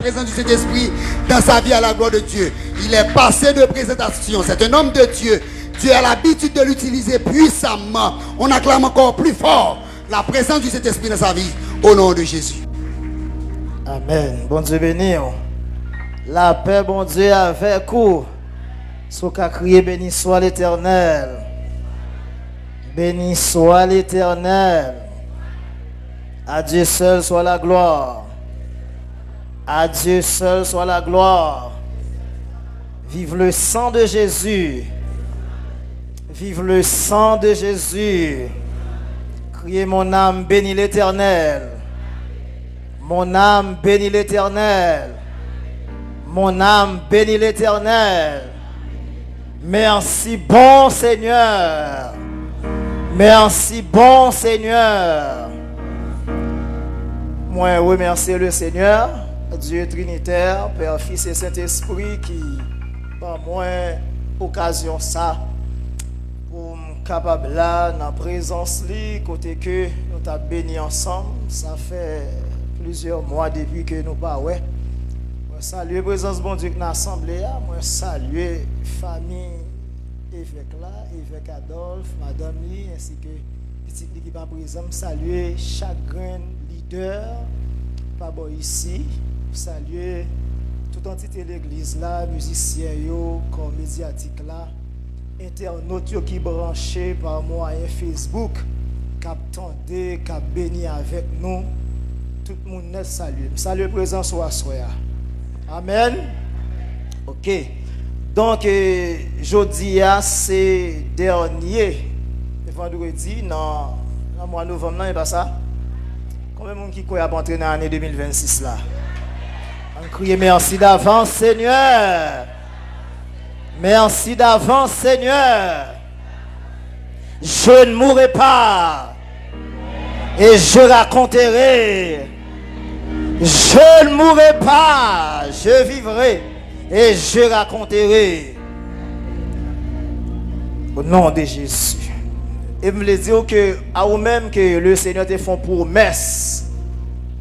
Présence du Saint-Esprit dans sa vie à la gloire de Dieu. Il est passé de présentation. C'est un homme de Dieu. Dieu a l'habitude de l'utiliser puissamment. On acclame encore plus fort la présence du Saint-Esprit dans sa vie. Au nom de Jésus. Amen. Bon Dieu béni. La paix, bon Dieu, avec vous. Ce qu'a crié, béni soit l'Éternel. Béni soit l'Éternel. À Dieu seul soit la gloire. À Dieu seul soit la gloire. Vive le sang de Jésus. Vive le sang de Jésus. Criez mon âme, bénis l'Éternel. Mon âme, bénis l'Éternel. Mon âme, bénis l'Éternel. Merci, bon Seigneur. Merci, bon Seigneur. Moi, remercie le Seigneur. Dieu Trinitaire, Père, Fils et Saint-Esprit qui, par moi, occasion ça, pour me capable là, dans la présence li, côté que nous t'avons béni ensemble. Ça fait plusieurs mois depuis que nous pas ouais. Moi saluer la présence bon Dieu dans l'assemblée, moi saluer famille évêque là, évêque Adolphe, madame li, ainsi que petit équipe à présent, saluer chaque grand leader, pas bon ici. Saluer toute entité de l'église là, musiciens yo, corps médiatique là, internautes qui branchés par moyen Facebook, cap tendé, cap béni avec nous. Tout le monde est salué. Salut présent soit soya. Amen. OK. Donc jeudi c'est dernier vendredi dans le mois de novembre, n'est pas ça? Combien de monde qui croit entrer dans l'année 2026 là? On crie merci d'avance, Seigneur. Merci d'avance, Seigneur. Je ne mourrai pas. Et je raconterai. Je ne mourrai pas. Je vivrai. Et je raconterai. Au nom de Jésus. Et je me dire que, à vous-même, que le Seigneur te fait promesse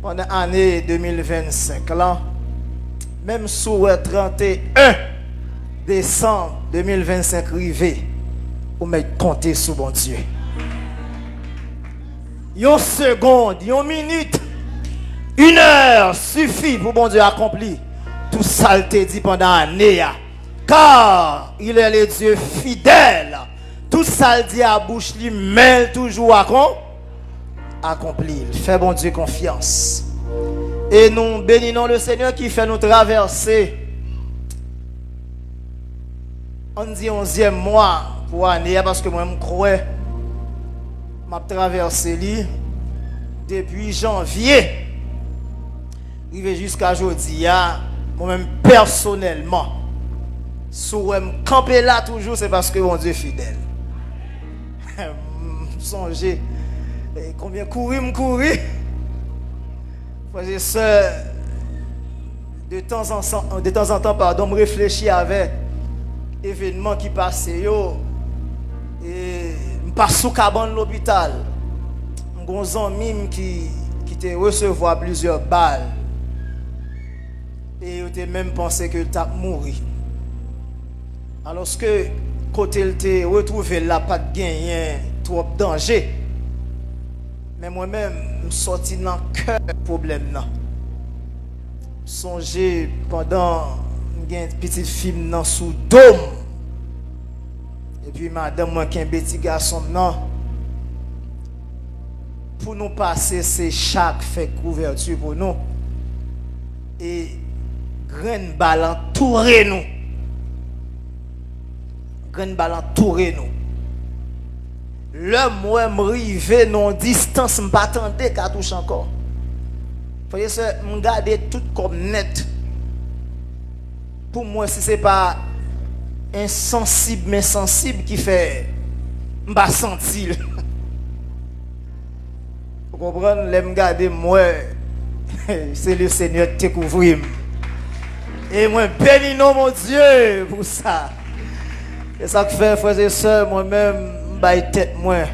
pendant l'année 2025 là. Même sur le 31 décembre 2025 arrivé, vous mettez compter sur bon Dieu. Une seconde, une minute, une heure suffit pour bon Dieu accomplir tout ça te dit pendant l'année. Car il est le Dieu fidèle. Tout ça dit à bouche lui mêle toujours accomplir. Fais bon Dieu confiance. Et nous bénissons le Seigneur qui fait nous traverser. On dit 11e mois pour l'année parce que moi je crois m'a traversé lui depuis janvier. Arrivé jusqu'à aujourd'hui, moi-même personnellement, si je me camper là toujours, c'est parce que mon Dieu est fidèle. Songez combien courir. Frères et sœurs, de temps en temps, pardon, me réfléchis avec événements qui passent et je passe sous cabane l'hôpital. J'ai un ami qui te recevoir plusieurs balles et il même pensé que tu as mouru. Alors que côté il te retrouvé là pas de gain trop danger. Mais moi-même, je suis sorti dans le cœur du problème. Songez pendant une petite fille sous dôme. Et puis madame, moi qui est un petit garçon, pour nous passer, c'est chaque fait couverture pour nous. Et graine balle entouré nous. Graine balle entouré nous. Le moi m'rivé non distance m'pas tenter qu'à toucher encore. Voyez ça m'garder tout comme net. Pour moi si c'est pas insensible mais sensible qui fait m'pas sentir. Vous comprenez les m'garder moi c'est le Seigneur qui te couvrir. Et moi bénis non mon Dieu pour ça. C'est ça que fait frères et sœurs moi-même baille tête moi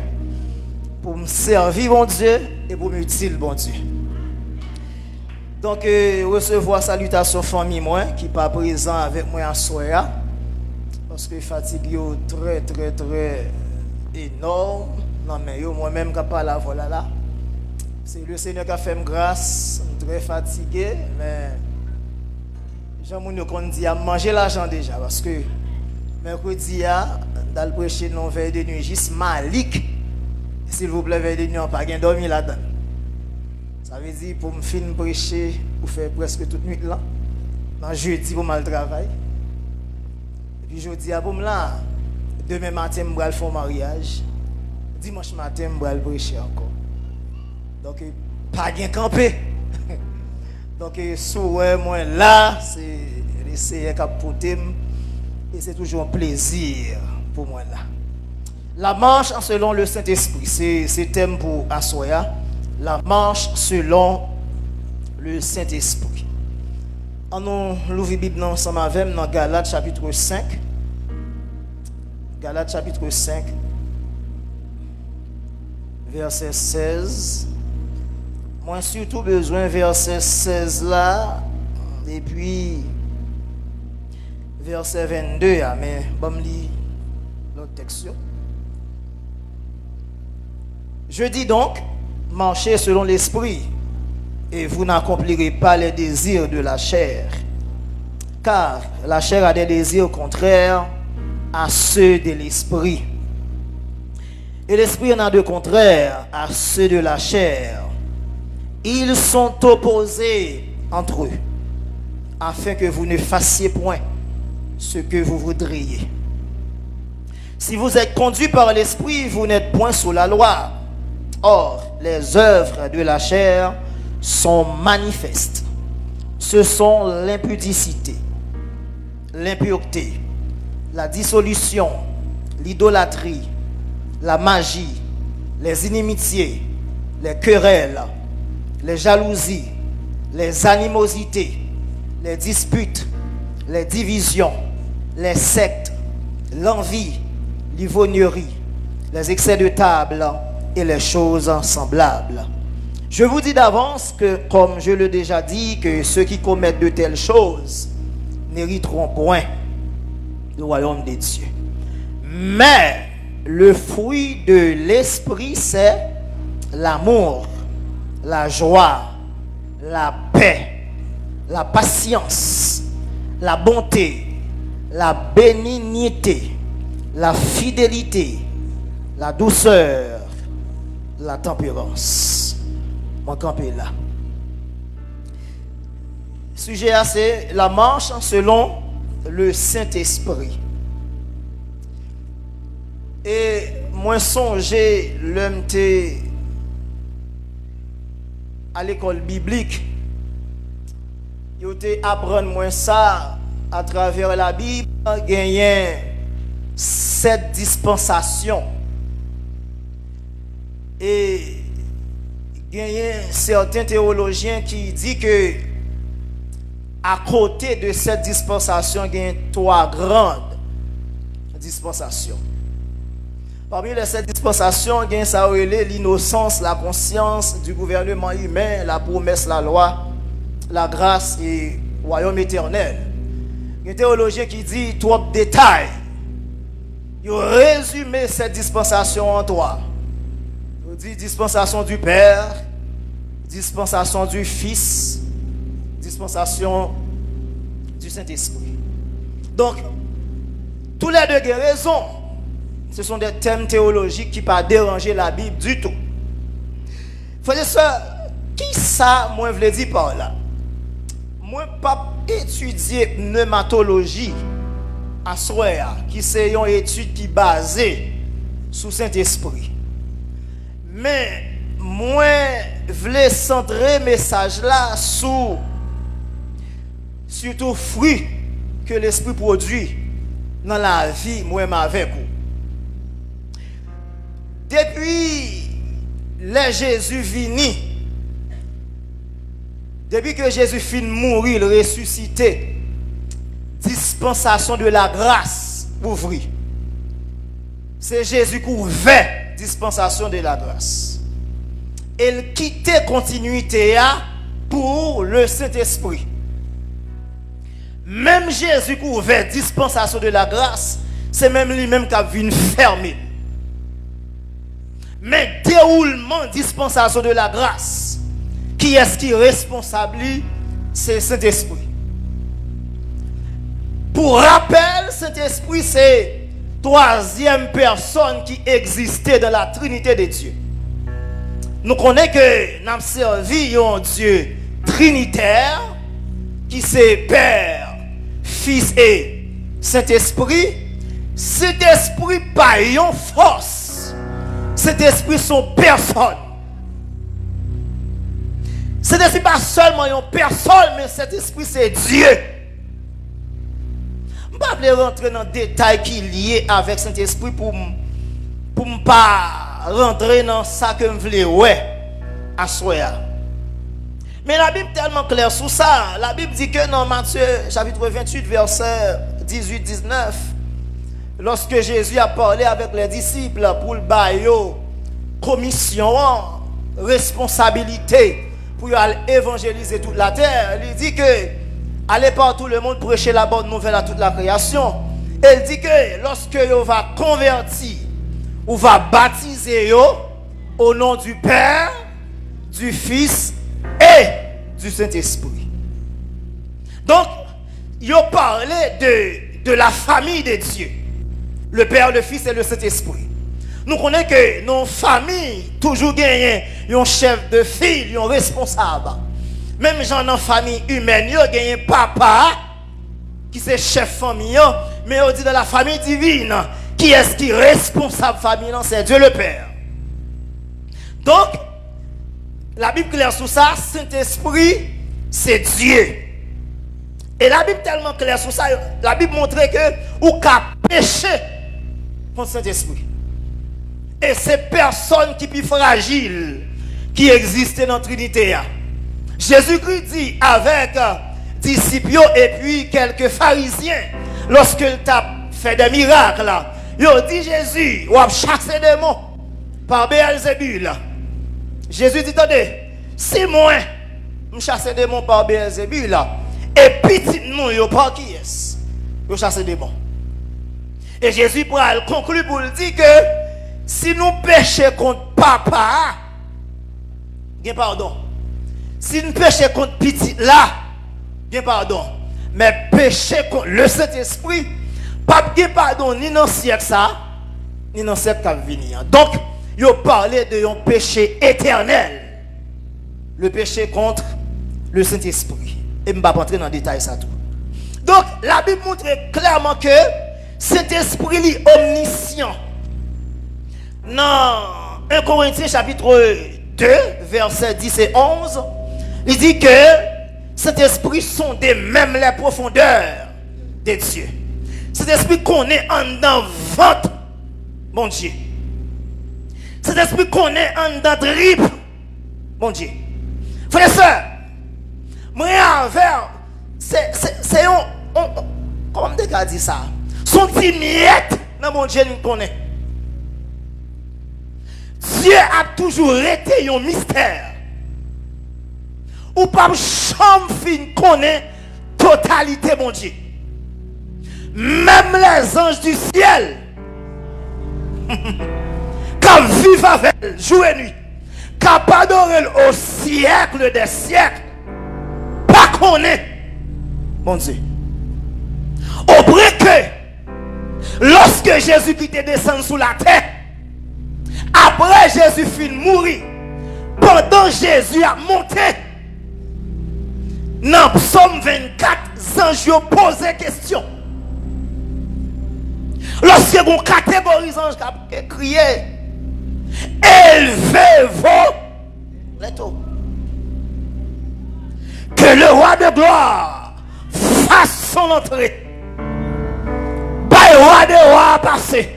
pour me servir bon Dieu et pour m'utile bon Dieu. Donc, recevoir salutation famille moi qui pas présent avec moi en soir parce que fatigue très très très énorme. Non mais moi-même qui pas la voilà là. C'est le Seigneur qui a fait grâce, très fatigué mais Jean-Moun qu'on dit à manger l'argent déjà parce que mercredi dans le prêcher non veille de nuit juste Malik s'il vous plaît veille de nuit on pas gain dormir là-dedans. Ça veut dire pour me finir prêcher pour faire presque toute nuit là. Dans jeudi pour mal travail. Et puis jeudi à pour là demain matin je vais faire mariage. Dimanche matin je vais prêcher encore. Donc pas gain camper. Donc souhait moi là c'est l'essayer cap porter et c'est toujours un plaisir pour moi là. La marche selon le Saint-Esprit, c'est thème pour Assoya. La marche selon le Saint-Esprit. On nous l'ouvre la Bible ensemble avec dans Galates chapitre 5. Galates chapitre 5, verset 16. Moi surtout besoin verset 16 là et puis verset 22 mais bon me lire l'autre texte. Je dis donc, marchez selon l'esprit et vous n'accomplirez pas les désirs de la chair, car la chair a des désirs contraires à ceux de l'esprit et l'esprit en a de contraires à ceux de la chair. Ils sont opposés entre eux afin que vous ne fassiez point ce que vous voudriez. Si vous êtes conduit par l'esprit, vous n'êtes point sous la loi. Or, les œuvres de la chair sont manifestes. Ce sont l'impudicité, l'impureté, la dissolution, l'idolâtrie, la magie, les inimitiés, les querelles, les jalousies, les animosités, les disputes, les divisions, les sectes, l'envie, l'ivrognerie, les excès de table et les choses semblables. Je vous dis d'avance que, comme je l'ai déjà dit, que ceux qui commettent de telles choses n'hériteront point le royaume des dieux. Mais le fruit de l'esprit, c'est l'amour, la joie, la paix, la patience, la bonté, la bénignité, la fidélité, la douceur, la tempérance. Moi, camper là. Sujet c'est la marche selon le Saint-Esprit. Et moi, songer l'homme à l'école biblique. Yo te apprendre moi ça à travers la Bible, gagner 7 dispensations. Et gagner certains théologiens qui disent que à côté de cette dispensation, il y a 3 grandes dispensations. Parmi les 7 dispensations, il y a ça l'innocence, la conscience du gouvernement humain, la promesse, la loi, la grâce et le royaume éternel. Il y a un théologien qui dit 3 détails. Il résume cette dispensation en 3. Il dit dispensation du Père, dispensation du Fils, dispensation du Saint-Esprit. Donc, tous les deux raisons, ce sont des thèmes théologiques qui ne pas déranger la Bible du tout. Frères et sœurs, qui ça, moi, je le dis par là? Moi, pas étudier pneumatologie à soir, qui c'est une étude qui est basée sur Saint-Esprit. Mais, moi, je voulais centrer le message là sur surtout fruits que l'Esprit produit dans la vie, moi-même avec vous. Depuis le Jésus vini, depuis que Jésus finit mourir, ressuscité, dispensation de la grâce ouvrit. C'est Jésus qui ouvert dispensation de la grâce. Et il quittait continuité pour le Saint-Esprit. Même Jésus qui ouvert dispensation de la grâce, c'est même lui-même qui a vu fermer. Mais déroulement dispensation de la grâce, qui est-ce qui est responsable? C'est le Saint-Esprit. Pour rappel, Saint-Esprit, c'est troisième personne qui existait dans la Trinité de Dieu. Nous connaissons que nous avons servi un Dieu trinitaire qui c'est Père, Fils et Saint-Esprit. Saint-Esprit pas une force. Saint-Esprit sont personne. Saint-Esprit pas seulement une personne, mais Saint-Esprit c'est Dieu. Je ne vais pas rentrer dans les détails qui sont liés avec Saint-Esprit pour ne pas rentrer dans ça que je voulais à soi. Mais la Bible est tellement claire sur ça. La Bible dit que dans Matthieu chapitre 28, verset 18-19, lorsque Jésus a parlé avec les disciples pour le bailler, commission, responsabilité pour aller évangéliser toute la terre, il dit que allez partout le monde prêcher la bonne nouvelle à toute la création. Il dit que lorsque vous va convertir ou va baptiser au nom du Père, du Fils et du Saint-Esprit. Donc, il parlait de la famille de Dieu. Le Père, le Fils et le Saint-Esprit. Nous connaissons que nos familles toujours gagnent un chef de file, un responsable. Même gens dans la famille humaine, ils gagnent papa qui c'est chef famille, mais on dit dans la famille divine, qui est-ce qui est responsable famille? C'est Dieu le Père. Donc, la Bible claire sur ça, Saint-Esprit, c'est Dieu. Et la Bible tellement claire sur ça, la Bible montre que ou qu'à pécher contre Saint-Esprit. Et c'est personne qui est plus fragile qui existe dans la Trinité. Jésus-Christ dit avec disciples et puis quelques pharisiens, lorsqu'il t'a fait des miracles, il dit Jésus, ou a chassé des démons par Béelzébul. Jésus dit, attendez, si moi, je chasse des démons par Béelzébul, et petit nous, il pas qui est, je chasse des démons. Et Jésus pour conclure pour dire que si nous péchons contre papa, il y a pardon. Si nous péchons contre petit là, il y a pardon. Mais pécher contre le Saint-Esprit, pas de pardon ni dans le siècle ça, ni dans le siècle qui va venir. Donc, il parlait de un péché éternel. Le péché contre le Saint-Esprit. Et je ne vais pas rentrer dans le détail ça tout. Donc, la Bible montre clairement que cet esprit est omniscient. Dans 1 Corinthiens chapitre 2, versets 10 et 11, il dit que cet esprit sonde même les profondeurs de Dieu. Cet esprit connaît en dedans ventre, mon Dieu. Cet esprit connaît en dedans trip, mon Dieu. Frère et soeur, moi avec, c'est un, comment on dit ça? Son petit miette, dans mon Dieu nous connaît. Dieu a toujours été un mystère. Ou pas chambre fin connaît totalité mon Dieu. Même les anges du ciel qui vivent avec elle jour et nuit, qui adorent au siècle des siècles, pas connaît mon Dieu. Au vrai que lorsque Jésus qui descendu sous la terre, après Jésus fin mourir, pendant Jésus a monté, dans Psaume 24, les anges posent question. Lorsque vous catégorisez les anges qui crient, élevez-vous les taux. Que le roi de gloire fasse son entrée. Bail roi de roi passer.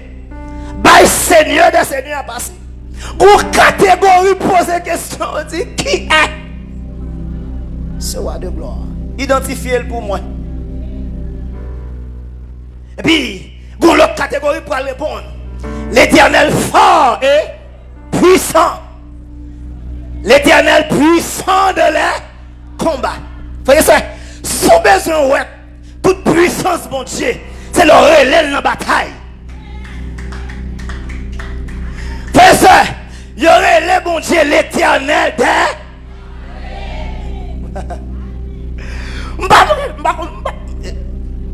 Bail seigneur de seigneur passer. Vous catégorie posez question, on dit qui est ce roi de gloire? Identifiez-le pour moi. Et puis, vous l'autre catégorie pour répondre. L'Éternel fort et puissant. L'Éternel puissant de combat. Frère ça, son besoin ouais, toute puissance mon Dieu, c'est le relais dans la bataille. Frère ça, il y aurait le bon Dieu l'éternel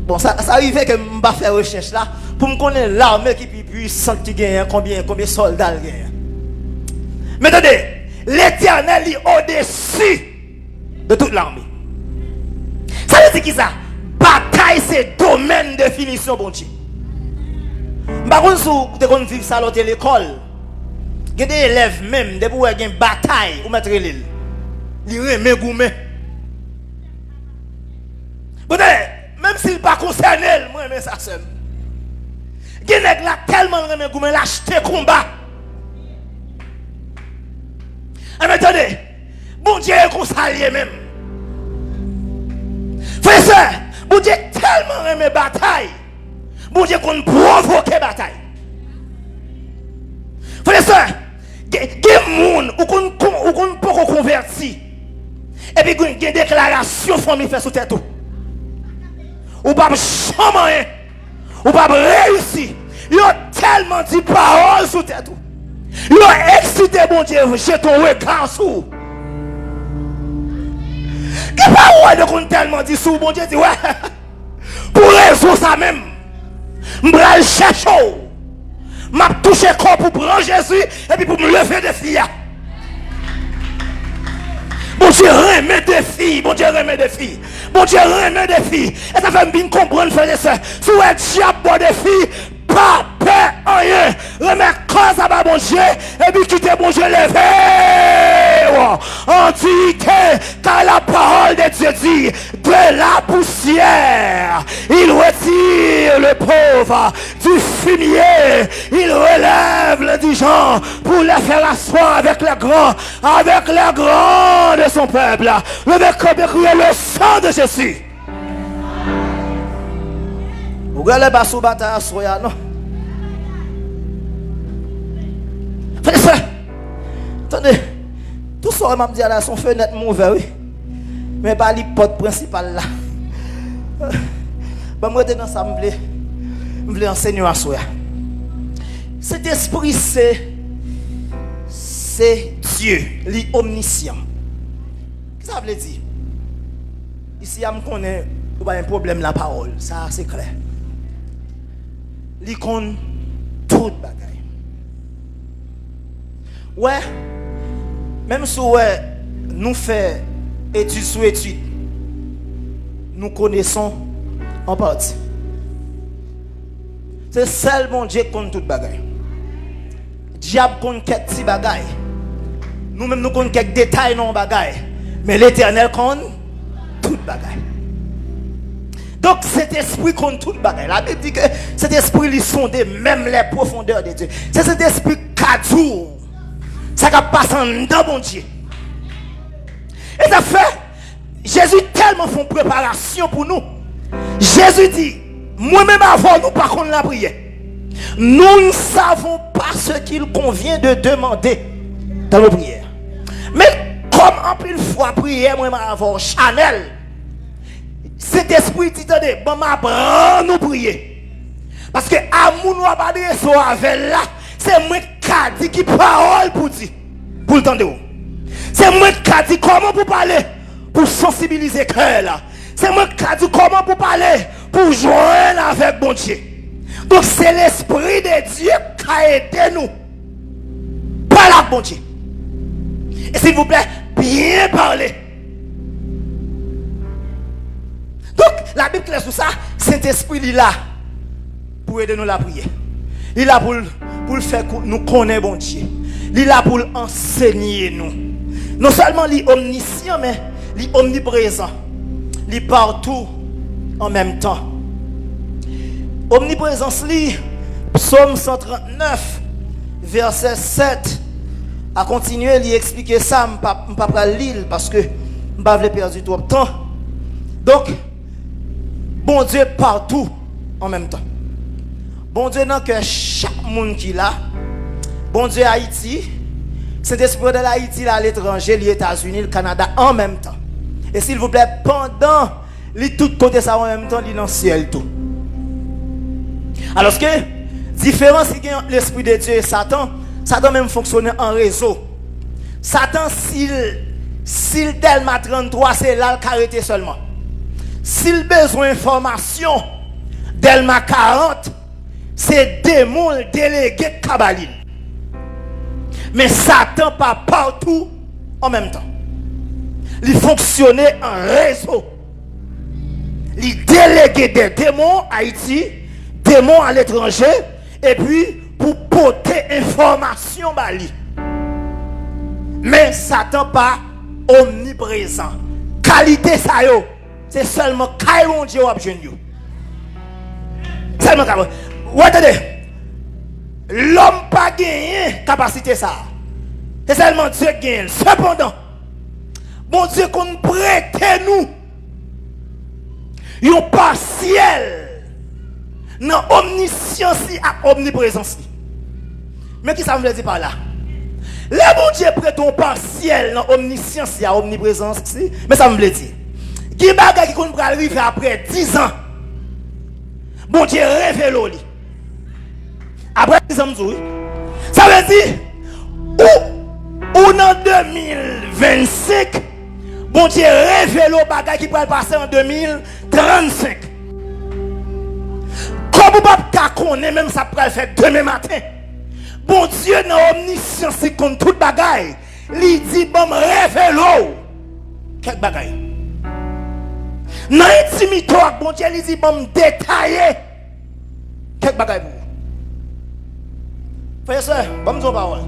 bon, ça arrivait que je vais faire recherche là pour me connaître l'armée qui est puissante qui gagne, combien de soldats gagne. Mais attendez, l'éternel est au-dessus de toute l'armée. Ça veut dire qui ça? Bataille c'est domaine de finition, bon Dieu. Par contre, si vous vivez ça à l'école, il y a des élèves même, depuis où il y a une bataille, ou mettre l'île. Ils remettent gourmet. Bon, même s'il n'est pas concerné, moi, je ça seul. Il y a des gens tellement remettent gourmet, l'acheter combat. Mais attendez, bon Dieu est consacré même. Frère ça, bon Dieu tellement remet bataille. Bon Dieu qu'on provoque bataille. Frère ça, il y a des gens qui ne peuvent pas convertir. Et puis il y a des déclarations famille fait sous tête. Ou pas jamais, ou pas réussir. Il y a tellement de paroles sous tête. Il a excité mon Dieu, j'ai ton regard sous. Que parole de qu'on tellement dit sous, mon Dieu dit ouais. Pour raison ça même, je vais chercher. Je vais toucher le corps pour prendre Jésus et puis pour me lever des filles. Bon Dieu remet des filles, bon Dieu remet des filles. Bon Dieu remet des filles. Et ça fait bien comprendre, frère et soeur. Si vous êtes diable des filles, pas peur rien. Remet cause à bon Dieu et puis quittez bon Dieu levé. Antiquité, car la parole de Dieu dit, de la poussière, il retire le pauvre du fumier, il relève le diligent pour les faire asseoir avec les grands de son peuple. Le mec crier le sang de Jésus. Vous regardez pas sous bataille à soya, non? Faites ça. Attendez. Tout ça, m'a dit là, son fenêtre mauvais, oui. Mais pas l'hypothèse principale là. Moi, dans ça, je voulais enseigner à soi. Cet esprit, c'est Dieu, l'omniscient. Qu'est-ce que ça veut dire? Ici, je connais un problème la parole, ça c'est clair. Il connaît tout le bagage. Ouais. Même si nous faisons étude sur étude, nous connaissons en partie. C'est seul bon Dieu qui connaît tout bagaille. Diable connaît quelques petits bagailles. Nous-mêmes nous connaissons quelques détails dans le bagaille. Mais l'Éternel connaît tout bagaille. Donc cet esprit connaît tout bagaille. La Bible dit que cet esprit lui sonde même les profondeurs de Dieu. C'est cet esprit cadeau. Ça va passer dans bon Dieu. Et ça fait, Jésus tellement font préparation pour nous. Jésus dit, moi-même avant nous, par contre, la prière. Nous ne savons pas ce qu'il convient de demander dans nos prières. Mais comme en plus fois prière, moi-même avant Chanel, cet esprit dit, attendez, bon, m'apprend nous prier. Parce que amour nous a pas adressé avec là. C'est moi qui dis qui parole pour dire. Pour le temps de vous. C'est moi qui dis comment pour parler. Pour sensibiliser le cœur là. C'est moi qui dis comment pour parler. Pour joindre avec bon Dieu. Donc c'est l'esprit de Dieu qui a aidé nous. Parlez avec bon Dieu. Et s'il vous plaît, bien parler. Donc la Bible claire sur ça. Cet esprit est là. Pour aider nous la prière. Il est là pour le faire que nous connaissons bon Dieu. Il est là pour enseigner nous. Non seulement il est omniscient, mais il est omniprésent. Il est partout en même temps. Omniprésence, Psaume 139, verset 7. À continuer, il explique ça, je ne vais pas lire parce que je ne vais pas perdre trop de temps. Donc, bon Dieu partout en même temps. Bon Dieu n'a que chaque monde qui l'a. Bon Dieu Haïti. Cet esprit de l'Haïti à l'étranger, les États-Unis, le Canada en même temps. Et s'il vous plaît, pendant les tout côté ça en même temps, il est dans le ciel tout. Alors que, différence entre l'Esprit de Dieu et Satan, Satan même fonctionne en réseau. Satan, s'il Delma 33, c'est là le arrêté seulement. S'il besoin d'information, Delma 40, c'est démon délégué de Kabaline. Mais Satan pas partout en même temps. Il fonctionnait en réseau. Il déléguait des démons à Haïti, démons à l'étranger, et puis pour porter information bali. Mais Satan pas omniprésent. Qualité ça yo, c'est seulement Kairon Dieu ou Dieu. Seulement Kairon. Ou attendez, l'homme pas gagné capacité ça. C'est seulement Dieu qui gagne. Cependant, bon Dieu qu'on prête nous un partiel dans omniscience et omniprésence. Mais qui ça veut dire par là? Le bon Dieu prête un partiel dans omniscience et omniprésence, mais ça veut dire qui bagay qui qu'on va arriver après 10 ans. Bon Dieu révèle lui. Après 10 ans, ça veut dire ou en 2025, bon Dieu révèle au bagay qui va passer en 2035. Comme vous ne pouvez pas connaître, même ça pourrait le faire demain matin. Bon Dieu, dans omniscience, c'est comme tout bagay. Il dit, bon, révèle au. Quel bagay? Dans l'intimité, bon Dieu, il dit, bon, détailler. Quel bagay pour vous? Frère et soeur, bon, me dire parole.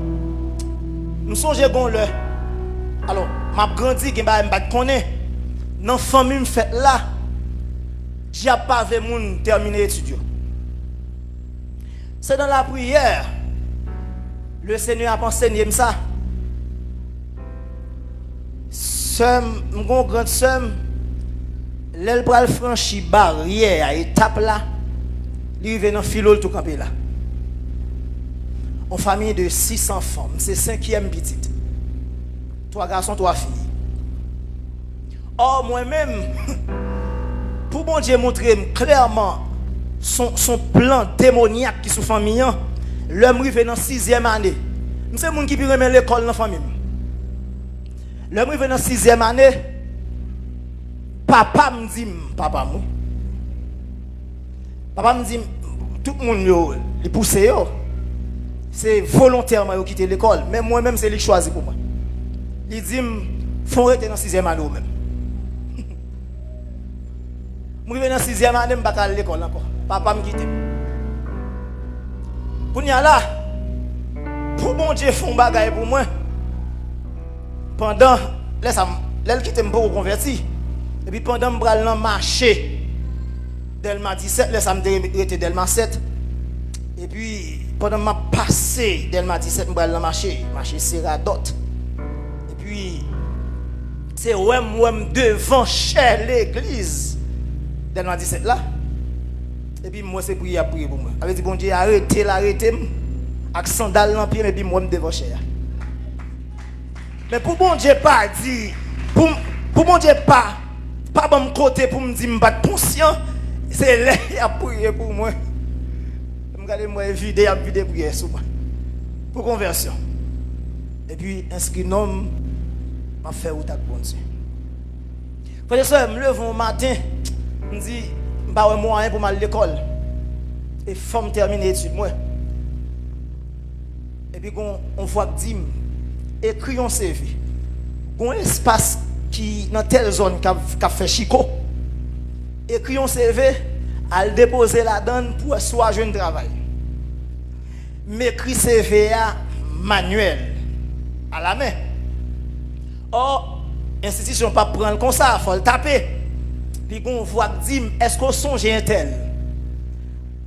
Nous songeons qu'on le. Alors, m'a grandi que m'a connaît. Dans la famille me fait là. J'ai pas vu moun terminer études. C'est dans la prière. Le Seigneur a enseigné ça. Mon grand sœur, l'elle pral franchi barrière à étape là. Il vient dans filol tout campé là. En famille de 6 enfants, c'est 5e petite. 3 garçons, 3 filles. Or, moi-même, pour bon Dieu montrer clairement son plan démoniaque qui est sous famille, l'homme arrive dans 6e année. C'est mon qui peut remettre l'école dans la famille. L'homme arrive dans 6e année. Papa me dit, papa me dit, tout le monde il pousse. C'est volontairement qu'il quitte l'école. Mais moi-même, c'est lui qui choisit pour moi. Il dit, il faut rester dans 6e année même. Je suis dans 6e année, je ne vais pas aller à l'école encore. Papa me quitte. Pour y aller là, pour bon Dieu faire un bagage pour moi, pendant, là, quitte me pour convertir. Et puis pendant que je suis marché, Delma 17, là, ça me était Delma 7. Et puis, pendant que je passé Delma 17, je suis marché Seradot. Et puis, c'est moi devant chez l'église. Delma 17 là. Et puis, moi, c'est prier pour moi. Avec dit, bon Dieu, arrêtez. Avec sandales dans le pied, et puis moi, je devant chez. Mais pour bon Dieu, pas dit, pour bon Dieu, pas bon côté pour me dire, je ne suis pas conscient, c'est là qu'il a prié pour moi. Regardez-moi, vider prière sur moi. Pour conversion. Et puis, inscrit nom, m'a fait où t'as bon Dieu. Frère et soeur, je me lève au matin, je me dis, je n'ai pas de moyen pour aller à l'école. Et femme termine l'étude, moi. Et puis, on voit que dit, écrit un CV. Un espace qui, dans telle zone, qui a fait Chico. Écrit un CV, à le déposer là-dedans pour soit jeune travail. M'écrit CV manuel, à la main. Or, l'institution ne pas prendre comme ça, il faut le taper. Puis on voit que dit, est-ce qu'on songe un tel?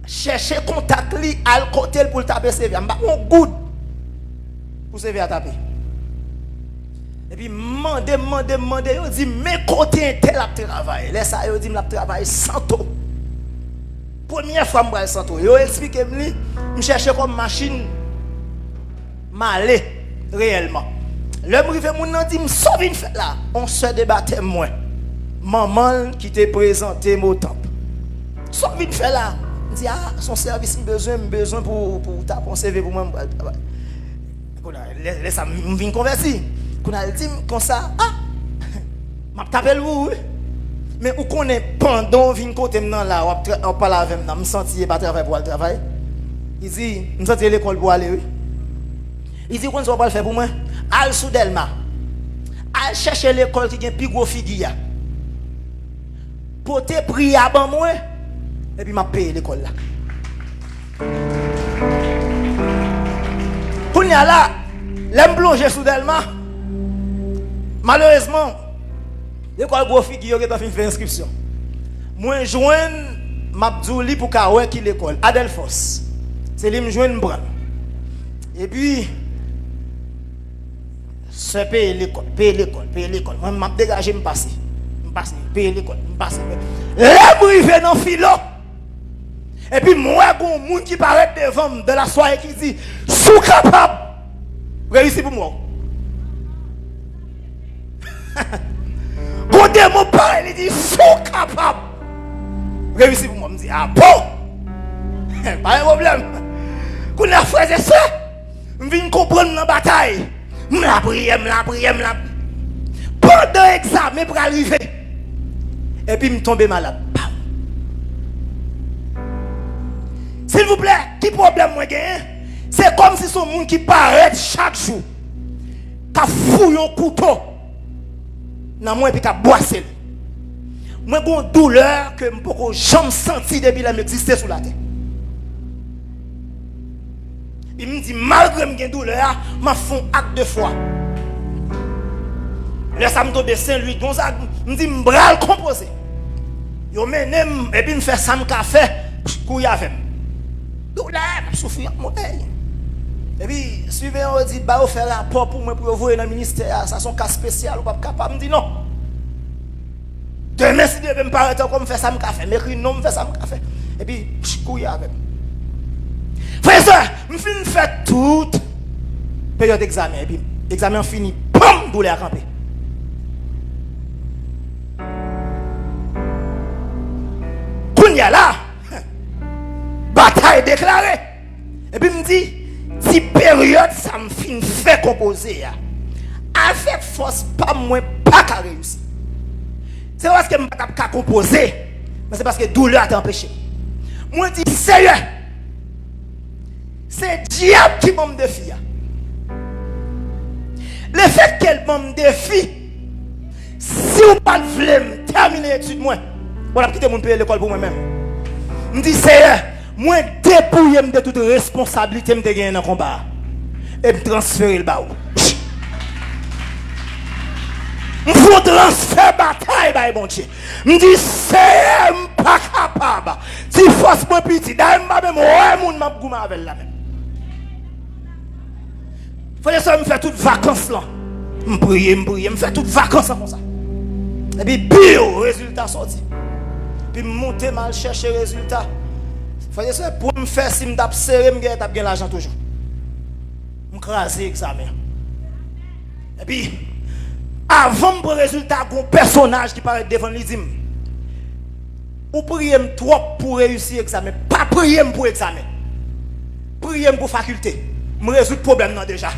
Chercher contact li à côté pour le taper CV. On good pour CV à taper. Et puis, demander, il dit, mais côté tel a travaillé. Laisse ça, il dit, il travaille sans taux. Première fois, je vais sans taux. Il explique, je cherche comme machine, malé, réellement. Le privé, mon dit, me sauve une fête là. On se débattait moins. maman qui t'a présenté mon temple. Ce qu'on vient faire là, je dis, ah, son service, j'ai besoin pour taper un CV pour moi. Laisse ça, je viens convertir. Quand elle dit comme ça, ah, je t'appelle vous. Mais où qu'on est pendant vin côté maintenant là, on parle avec moi, me sentir pas travailler pour le travail. Il dit, me sentir l'école pour aller. Il dit qu'on va pas le faire pour moi. Al sous Delma. Al chercher l'école qui a plus gros figure. Pour te prier avant moi et puis m'a payé l'école là. Quand il y a là, l'aime plonger sous Delma. Malheureusement, l'école gros figure qui a fait inscription. Moi joindre Mabdouli pour Kawe qui l'école Adelphos. C'est lui me joindre Bran. Et puis c'est payer l'école. Moi m'a dégagé me passer. Payer l'école, me passer. Là privé dans philo. Et puis moi un monde qui paraît devant de la soirée qui dit sous capable réussir pour moi. Quand mon père il dit sous capable réussir pour moi, me dit ah bon. Pas de problème. Quand on a fait ça, je viens comprendre la bataille. Je la prière. Pendant l'examen pour arriver. Et puis je tombe malade. S'il vous plaît, qui problème moi gagne? C'est comme si son monde qui paraît chaque jour. Qui fouille un couteau. Dans moi et puis qui boisse. Moi j'ai une douleur que je ne peux jamais sentir depuis que j'existe sur la terre. Il me dit, malgré mes douleurs, je fais un acte de foi. Là, ça me tombe Saint-Louis, Gonzague, je me dis, je vais le composer. Je m'énerve et puis je fais ça, je fais couille avec. Douleur, je souffre, et puis, suivez, on dit, bah, on fait rapport pour moi pour vous dans le ministère, ça son cas spécial, on n'est pas capable. Je me dis non. Demain, si je vais me paraître comme faire ça, je fais, mais non, je fais ça, je fais. Et puis, je couille avec. Frère, je finis de faire toute période d'examen. Et puis, l'examen fini, pam, douleur à camper. Quand il y a là, bataille déclarée. Et puis, je me dis, si période, ça me finit fait composer. Avec force, pas moins, pas qu'à réussir. C'est parce que je ne peux pas composer, mais c'est parce que douleur t'a empêché. Moi, je dis, sérieux. C'est diable qui m'a défié. Le fait qu'elle m'a défié, si vous ne voulez pas terminer l'étude, moi, je vais quitter mon pays l'école pour moi-même. Je me dis, c'est moi dépouiller de toute responsabilité de gagner dans le combat. Et me transférer le bas. Je veux transférer la bataille, mon Dieu. Je me dis, c'est pas capable. Si force moi petit, d'ailleurs, je vais avec la même. Il faut que je me fasse toutes les vacances là. Je prie, je me fais toutes les vacances comme ça. Et puis, bio, résultat sorti. Puis, monter mal chercher résultat. Il faut que je pour me faire si je tape serré, je tape bien l'argent toujours. Je crase l'examen. Et puis, avant de prendre le résultat, un personnage qui paraît devant les dîmes. Ou priez trop pour réussir l'examen. Pas prier pour l'examen. Priez pour faculté. Je résoudre le problème non déjà.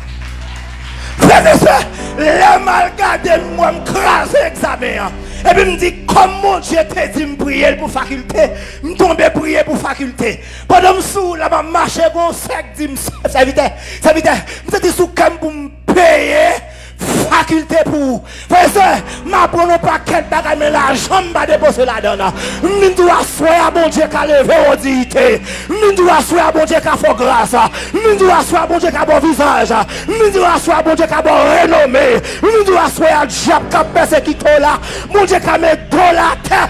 Frère et soeur, les mal gardés, moi, je crase l'examen. Et puis, je me dis, comment Dieu t'a dit de prier pour faculté, je tombe prier pour faculté. Pendant que je suis là, je marche, je suis ça vite, je suis sous camp pour me payer. Faculté pour frère ma prendre pas quel bagage mais l'argent m'a déposé là-dedans. Je dois soir à bon Dieu qu'a levé audité. Je dois soir à bon Dieu qu'a fait grâce. Je dois soir à bon Dieu qu'a bon visage. Je dois soir à bon Dieu qu'a bon renommée. Je dois soir à diable qu'a persécuté là. Mon Dieu qu'a mis dans la tête.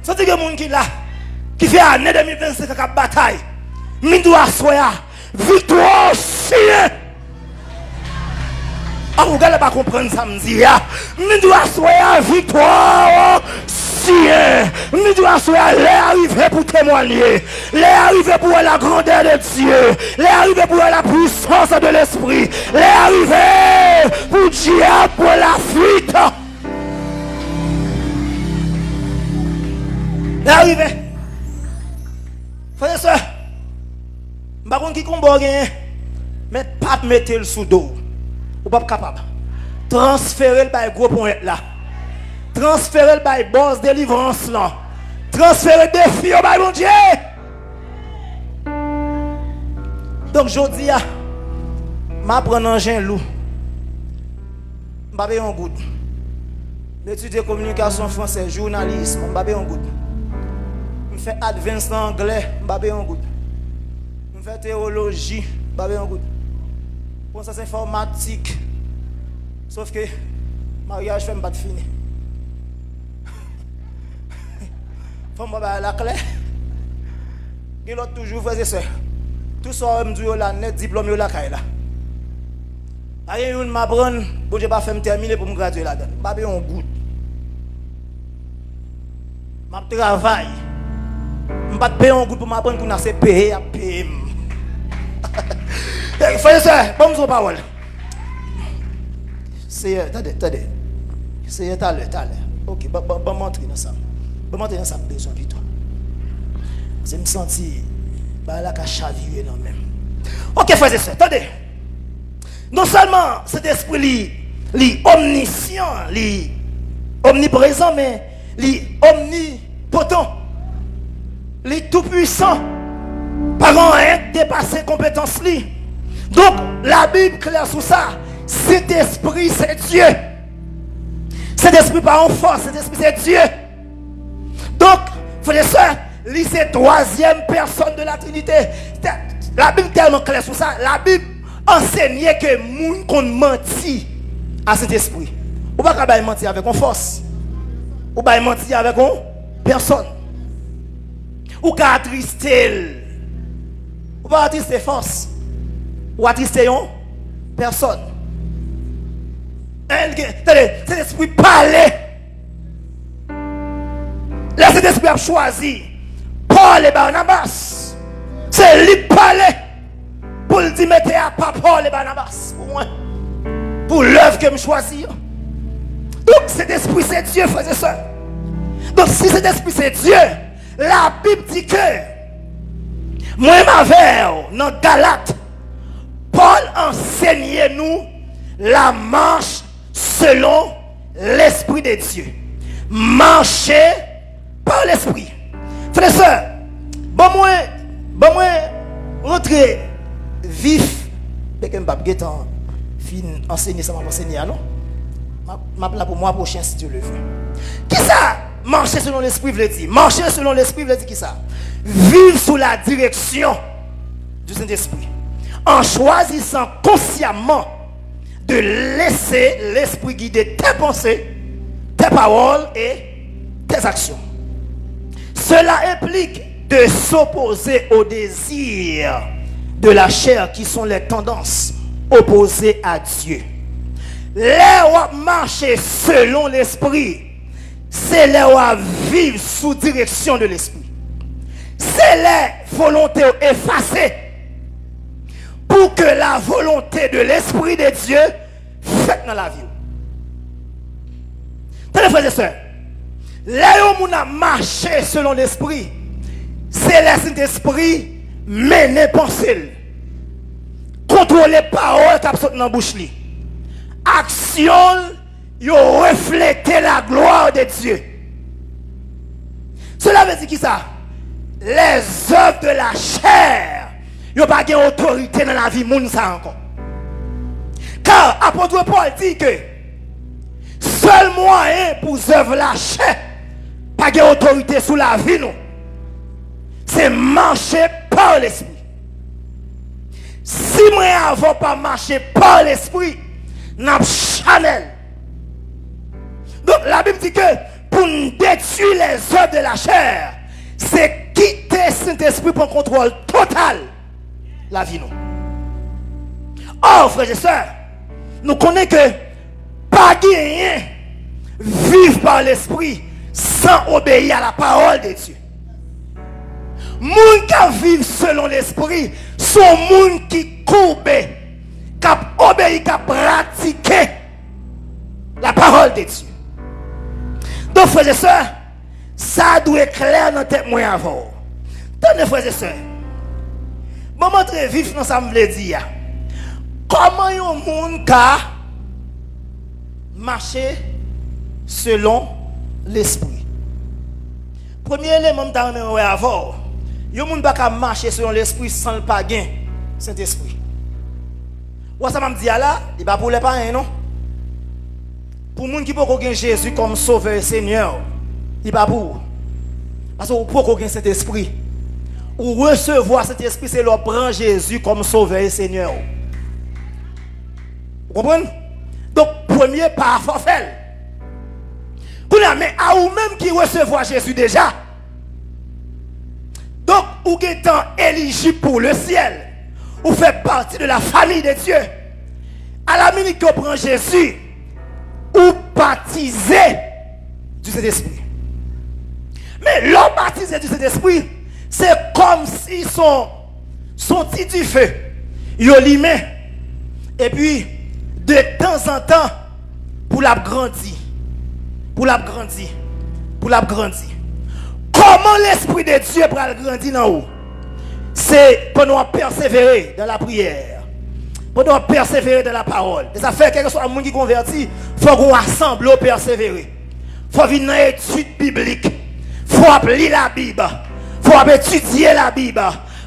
C'est que mon qui là qui fait année 2025 qu'a bataille. Je dois soya victoire signe. Ah, vous n'allez pas comprendre ça, me dit. Je dois soya victoire signe. chrétien, nous devons arriver pour témoigner, les arriver pour la grandeur de Dieu, les arriver pour la puissance de l'esprit, les arriver pour Dieu, pour la fuite. Les arriver. Frère et soeur, je ne sais pas qui combat, mais pas mettre le sous dos. Ou pas capable. Transférer le bail gros point là. Transférer le bail boss délivrance là. Transférer le défi au bail mon Dieu. Donc je dis, je prends un engin loup. Je vais payer un goût. J'étudie communication française, journalisme, je vais payer un goût. Je fais advance en anglais, je vais payer un goût. Je fais théologie, je vais payer un goût. Pour ça c'est informatique. Sauf que mariage fait pas de fini. Faut me faire la clé. Il l'autre toujours frère et soeur. Tout ça me dit la net diplôme la caille là. Aïe une m'apprendre, bon j'ai pas fait me terminer pour me graduer là-dedans. Pas bien on goût. M'a travail. M'pas payer un goût pour m'apprendre qu'on a c'est payer à payer. Frère et soeur, bon me parole. C'est attendez. C'est tout à l'heure. OK, bon montrer dans ça. Bon montrer dans ça besoin de toi. C'est me sentir bah là qu'a chaviré non même. OK frères et sœurs, attendez. Non seulement cet esprit li omniscient, li omniprésent mais li omnipotent. Li tout puissant. Par un dépasser compétence li. Donc la Bible claire sur ça. Cet esprit, c'est Dieu. Cet esprit pas en force, cet esprit, c'est Dieu. Donc, frères et sœurs, c'est la troisième personne de la Trinité. La Bible est tellement claire sur ça. La Bible enseignait que moun qu'on mentit à cet esprit. Ou pas qu'à mentir avec une force. Ou pas mentir avec une personne. Ou qu'à attrister. Ou pas attrister force. Ou attrister une personne. Cet esprit parlait. Là, cet esprit a choisi Paul et Barnabas. C'est lui qui parlait pour le dire mettez à pas Paul et Barnabas pour moi. Pour l'œuvre que je choisis. Donc cet esprit c'est Dieu, frères et sœurs. Donc si cet esprit c'est Dieu, la Bible dit que moi m'avais dans Galates, Paul enseignait nous la marche selon l'esprit de Dieu. Marcher par l'esprit. Frères et sœurs, bon moi rentrer vif. Dès que je ne vais pas enseigner ça, je vais enseigner, non? Je vais pour moi prochain si Dieu le veut. Qui ça? Marcher selon l'esprit veut dire. Marcher selon l'esprit veut dire qui ça? Vivre sous la direction du Saint-Esprit. En choisissant consciemment de laisser l'esprit guider tes pensées, tes paroles et tes actions. Cela implique de s'opposer aux désirs de la chair qui sont les tendances opposées à Dieu. Les où marcher selon l'esprit, c'est les où vivre sous direction de l'esprit. C'est les volontés effacées pour que la volonté de l'esprit de Dieu faite dans la vie. Tenez frères et sœurs, là où on a marché selon l'esprit, c'est l'esprit mener pensée, contrôler paroles qui sont dans la bouche. Action, yo refléter la gloire de Dieu. Cela veut dire qui ça? Les œuvres de la chair, yo pas de autorité dans la vie moun ça encore. Car apôtre Paul dit que seul moyen pour œuvre la chair, pas de autorité sous la vie nous, c'est marcher par l'esprit. Si moi avant pas marcher par l'esprit, n'a chanel. Donc la Bible dit que pour détruire les œuvres de la chair, c'est quitter Saint-Esprit pour contrôle total la vie nous. Or frères et sœurs, nous connaissons que pas rien vivre par l'esprit sans obéir à la parole de Dieu. Moun qui vivent selon l'esprit sont moun qui courbe, qui obéissent, qui pratiquent la parole de Dieu. Donc frères et sœurs, ça doit être clair dans tête moi avant. Tenez frères et sœurs, je vais montrer vif dans ça me veut dire. Comment un monde qui marcher selon l'esprit. Premier élément que je vais avoir, il ne peut pas marcher selon l'esprit sans le pas gain Saint-Esprit. Ou ça m'a dit là, il va pour les pas non. Pour les gens qui peuvent gagner Jésus comme sauveur et Seigneur, il va pour. Parce que vous pouvez gagner cet esprit. Ou recevoir cet esprit, c'est leur prendre Jésus comme sauveur et Seigneur. Vous comprenez? Donc, premier pas, il faut faire. Mais à vous-même qui recevoir Jésus déjà. Donc, vous êtes éligible pour le ciel. Vous faites partie de la famille de Dieu. À la minute que vous prenez Jésus, vous baptisez du Saint-Esprit. Mais l'homme baptisé du Saint-Esprit, c'est comme si son petit du feu, il allumé. Et puis, de temps en temps, pour la grandir. Pour la grandir. Pour la grandir. Comment l'Esprit de Dieu pour la grandir dans haut? C'est pour nous persévérer dans la prière. Pour nous persévérer dans la parole. Et ça fait quelque chose à monde qui convertit, il faut qu'on assemble au persévérer. Il faut venir dans l'étude biblique. Il faut lire la Bible. Il faut étudier la Bible.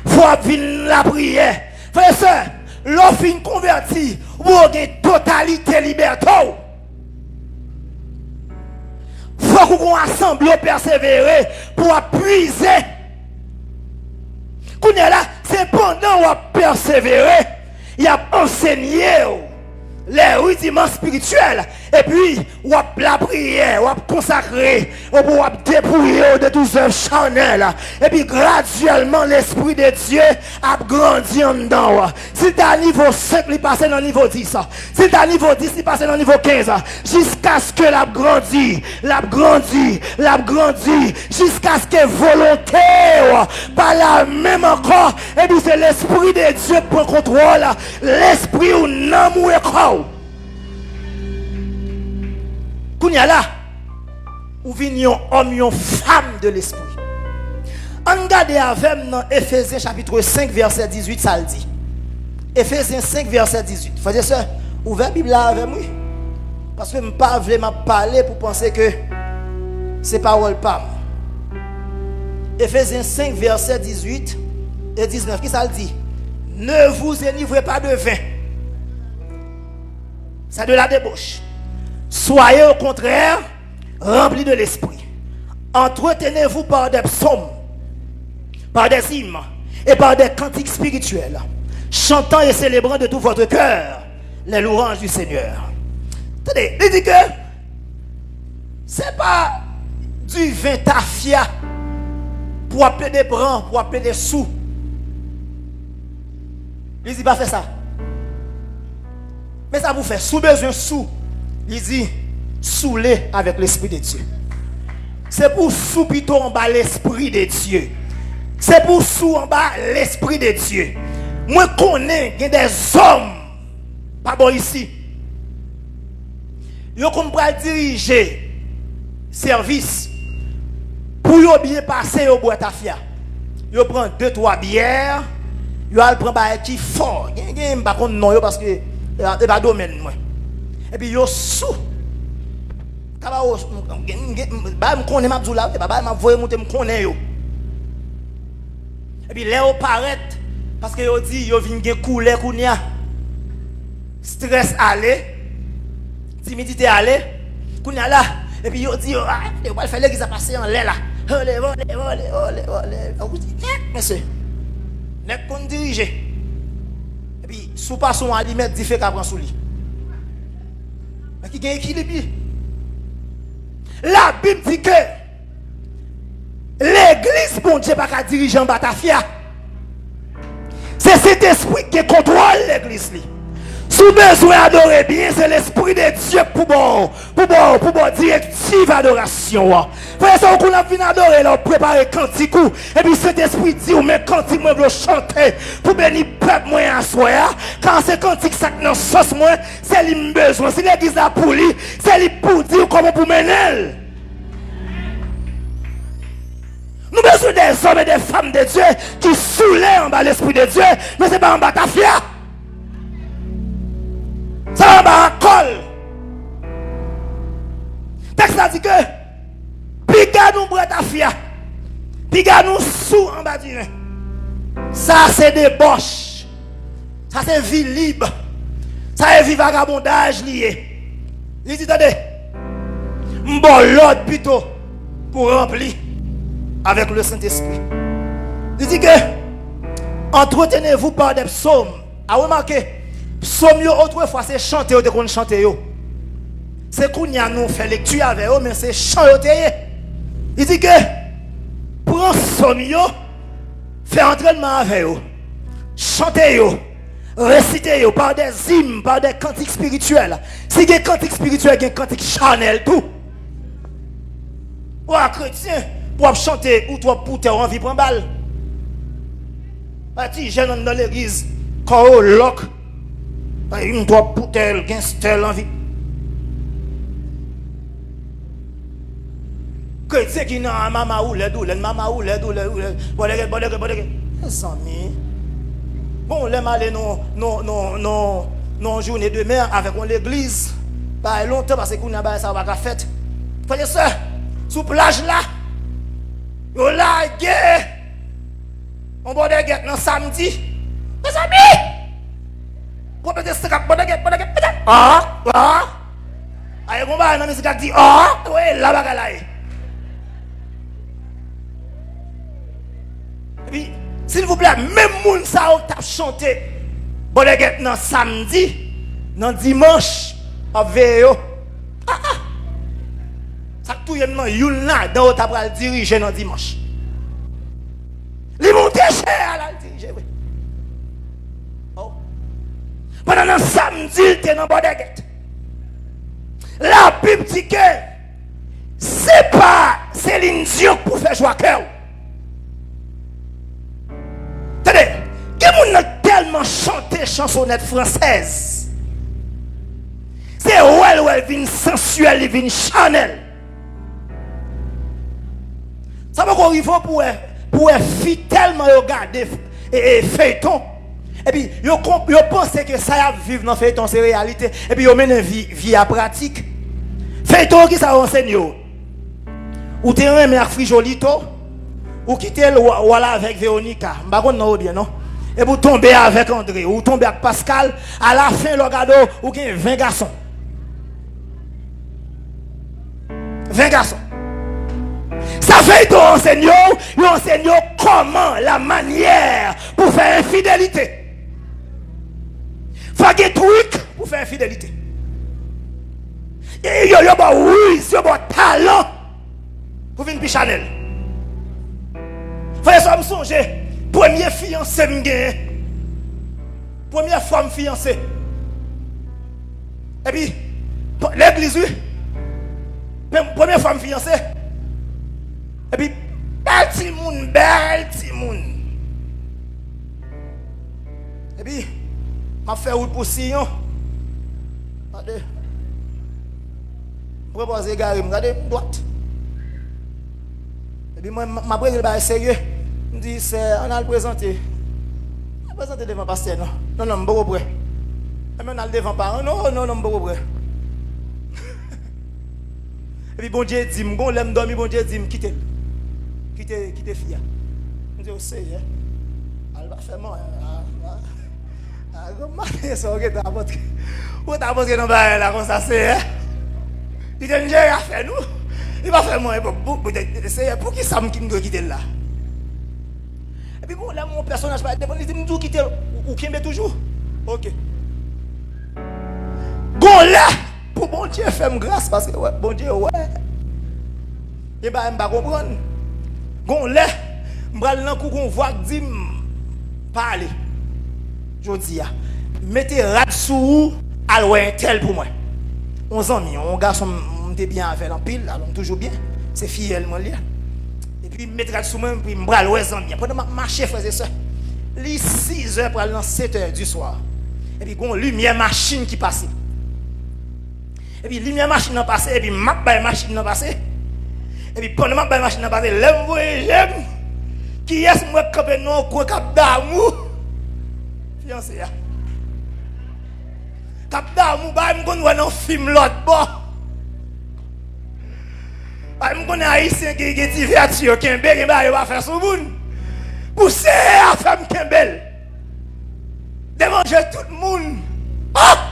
Il faut venir la prière. Frères et sœurs, l'offre une convertie, vous avez une totalité liberté. Il faut qu'on assemble au persévérer pour puiser. Quand on est là, c'est pendant qu'on persévérer, il y a enseigné les rudiments spirituels. Et puis, on la prière, on consacrer, on dépouiller de tous œuvres charnelles. Et puis, graduellement, l'Esprit de Dieu a grandi en dedans. Si tu es à niveau 5, il passe dans le niveau 10. Si tu es à niveau 10, il passe dans le niveau 15. Jusqu'à ce que la grandit, jusqu'à ce que volonté, par la même encore. Et puis, c'est l'Esprit de Dieu qui prend contrôle. L'Esprit ou non moué. Kounya là, ou vignon homme, yon femme de l'esprit. On regarde avec dans Ephésiens chapitre 5 verset 18, ça le dit. Ephésiens 5 verset 18. Frères et sœurs, ouvrez la Bible là avec moi. Parce que je ne veux pas vraiment parler pour penser que c'est parole pas. Ephésiens 5 verset 18 et 19. Qui ça le dit? Ne vous enivrez pas de vin. C'est de la débauche. Soyez au contraire remplis de l'esprit. Entretenez-vous par des psaumes, par des hymnes et par des cantiques spirituels, chantant et célébrant de tout votre cœur les louanges du Seigneur. Attendez, il dit que c'est pas du vin tafia pour appeler des brans, pour appeler des sous. Il dit pas faire ça. Mais ça vous fait sous besoin sous. Il dit saouler avec l'Esprit de Dieu. C'est pour sous plutôt en bas l'Esprit de Dieu. C'est pour sous en bas l'Esprit de Dieu. Moi connais des hommes pas bon ici. Ils ont diriger service pour bien passer au bois tafia. Ils prennent 2-3 bières. Ils prennent un qui fort. Ils ne pas non parce que c'est pas domaine moi. Et puis yo sous. Kaba o ba me connais m'a djoula, ba m'a voyer monter me connais yo. Et puis là on paraît parce que yo dit yo vinn gen couler kounya. Stress aller. Timidité aller. Kounya là et puis yo dit ah, on va faire l'église à passer en l'air là. Olé. Monsieur. Nek kon diriger. Et puis sous pas son alimètre dit fait qu'a prend sous lui. Mais qui gagne équilibre. La Bible dit que l'église, bon Dieu, pas qu'à diriger en Batafia. C'est cet esprit qui contrôle l'église. Si vous besoin d'adorer bien, c'est l'Esprit de Dieu pour bon directive adoration. Frère, ça, qu'on a fini d'adorer, là, préparer cantique. Et puis cet esprit dit, ou mais cantique, moi, je chanter pour bénir le peuple, moi, à soi. Quand c'est cantique, ça, dans sauce, moi, c'est lui besoin. Si l'église a pour lui, c'est lui pour dire comment pour mener. Nous avons besoin des hommes et des femmes de Dieu qui soulèvent en bas l'Esprit de Dieu, mais ce n'est pas en bas ta fia. Ça va en bas un col. Texte a dit que, piga nous bret ta fia, piga nous sous en bas du nez. Ça c'est débauche. Ça c'est vie libre. Ça c'est vie vagabondage lié. Il dit, attendez, bon l'autre plutôt pour remplir avec le Saint-Esprit. Il dit que entretenez-vous par des psaumes. A remarqué, psaumes autrefois c'est chanter de qu'on chante yo. C'est qu'on y a nous fait lecture avec eux, mais c'est chanter. Il dit que prends psaumes yo, fais entraînement avec eux, chantez yo, récitez yo par des hymnes, par des cantiques spirituels. Si il y a des cantiques spirituels, il y a des cantiques charnels tout. Ou un chrétien pour chanter ou toi pour te envie prendre balle. Parti jeune dans l'église, quand on lock, une toi pour tel, tel envie. Chrétien qui n'a maman ou les douleurs, maman ou les douleurs, bon les amis. Bon les malais non journée de mer avec l'église. Pas longtemps parce que nous n'a pas ça va fête. Frère ça sous plage là. Yo la guerre. On va de guerre dans samedi. Mes amis. Pour peut-être ça bon de guerre. Aïe on va dans musique qui dit ouais la bagarre là. Et puis s'il vous plaît même moun ça t'a chanté bon de guerre dans samedi, dans dimanche à veille. Ça tout y a youl là dans ta pral diriger dans dimanche. Li monte cher là diriger oui. Oh. Pendant le samedi tu es dans Bodeguette. La Bible dit que c'est pas Céline Dion pour faire jouer cœur. Attendez, qui moun tellement chanté chansonnette française. C'est elle vient sensuelle, vient Chanel. Ça va arriver pour fille tellement regarder et feuilleton. Et puis, yo pense que ça y a vivre dans feuilleton, c'est réalité. Et puis, yo mène une vie à pratique. Feuilleton qui ça enseigne yo. Ou t'es un mère frijolito, ou quitter voilà avec Véronica. M'bagone non bien non. Et vous tomber avec André, ou tomber avec Pascal, à la fin le gado ou gagne 20 garçons. 20 garçons. Ça fait que nous enseignons comment, la manière pour faire infidélité. Faut des trucs pour faire infidélité. Et il y a un talent pour venir Chanel. Faut me songer, première fiancée première femme fiancée. Et puis, l'église, première femme fiancée. Et puis, belle timoun. Et puis, m'a fait route pour Sion. Regardez. Je propose égarer, regardez, droite. Et puis, moi, ma prise est sérieux. Je me dis, on a le présenté. On a le présenté devant le pasteur, non? Non, je ne suis pas prêt. Et puis, on a le devant parent. Non, je ne suis pas prêt. Et puis, bon Dieu dit, je l'aime dormir, bon Dieu dit, quittez. Quittez fille. Je dis, c'est, elle va faire moi. Comment ça, ok, t'as apporté. Où t'as apporté dans la comme ça, c'est, il dit, j'ai à faire nous. Il va faire moi, c'est pour qui ça me quitter là. Et puis, bon, là, mon personnage va être dépendant, il dit, quitter, ou qui me toujours. Ok. Bon, là, pour bon Dieu, fais-moi grâce, parce que, ouais, bon Dieu, ouais. Il va me comprendre. Gon là, m'bral nan kou gon voix dit parler. Je dis mettez rad sous à loin tel pour moi. 11 ans, un garçon m'était bien avec en pile, alors toujours bien. C'est fidèle moi là. Et puis mettre rad sous moi puis me bral ouais bien. Pendant marcher frères et sœurs. Les 6 heures pour aller dans 7 heures du soir. Et puis une lumière machine qui passe. Et puis lumière machine n'a passé et puis map by machine n'a passé. Et puis pendant map by machine n'a passé, l'aime voyage j'aime. Qui est-ce moi capé non quoi cap d'amour? Fiancé ya. Cap d'amour ba me connait dans film l'autre bon. Ba me connait haïtien qui ti vertu qui mbé ba va faire sou moun. Pousser à femme Kembel. Démanger tout le monde. Ah!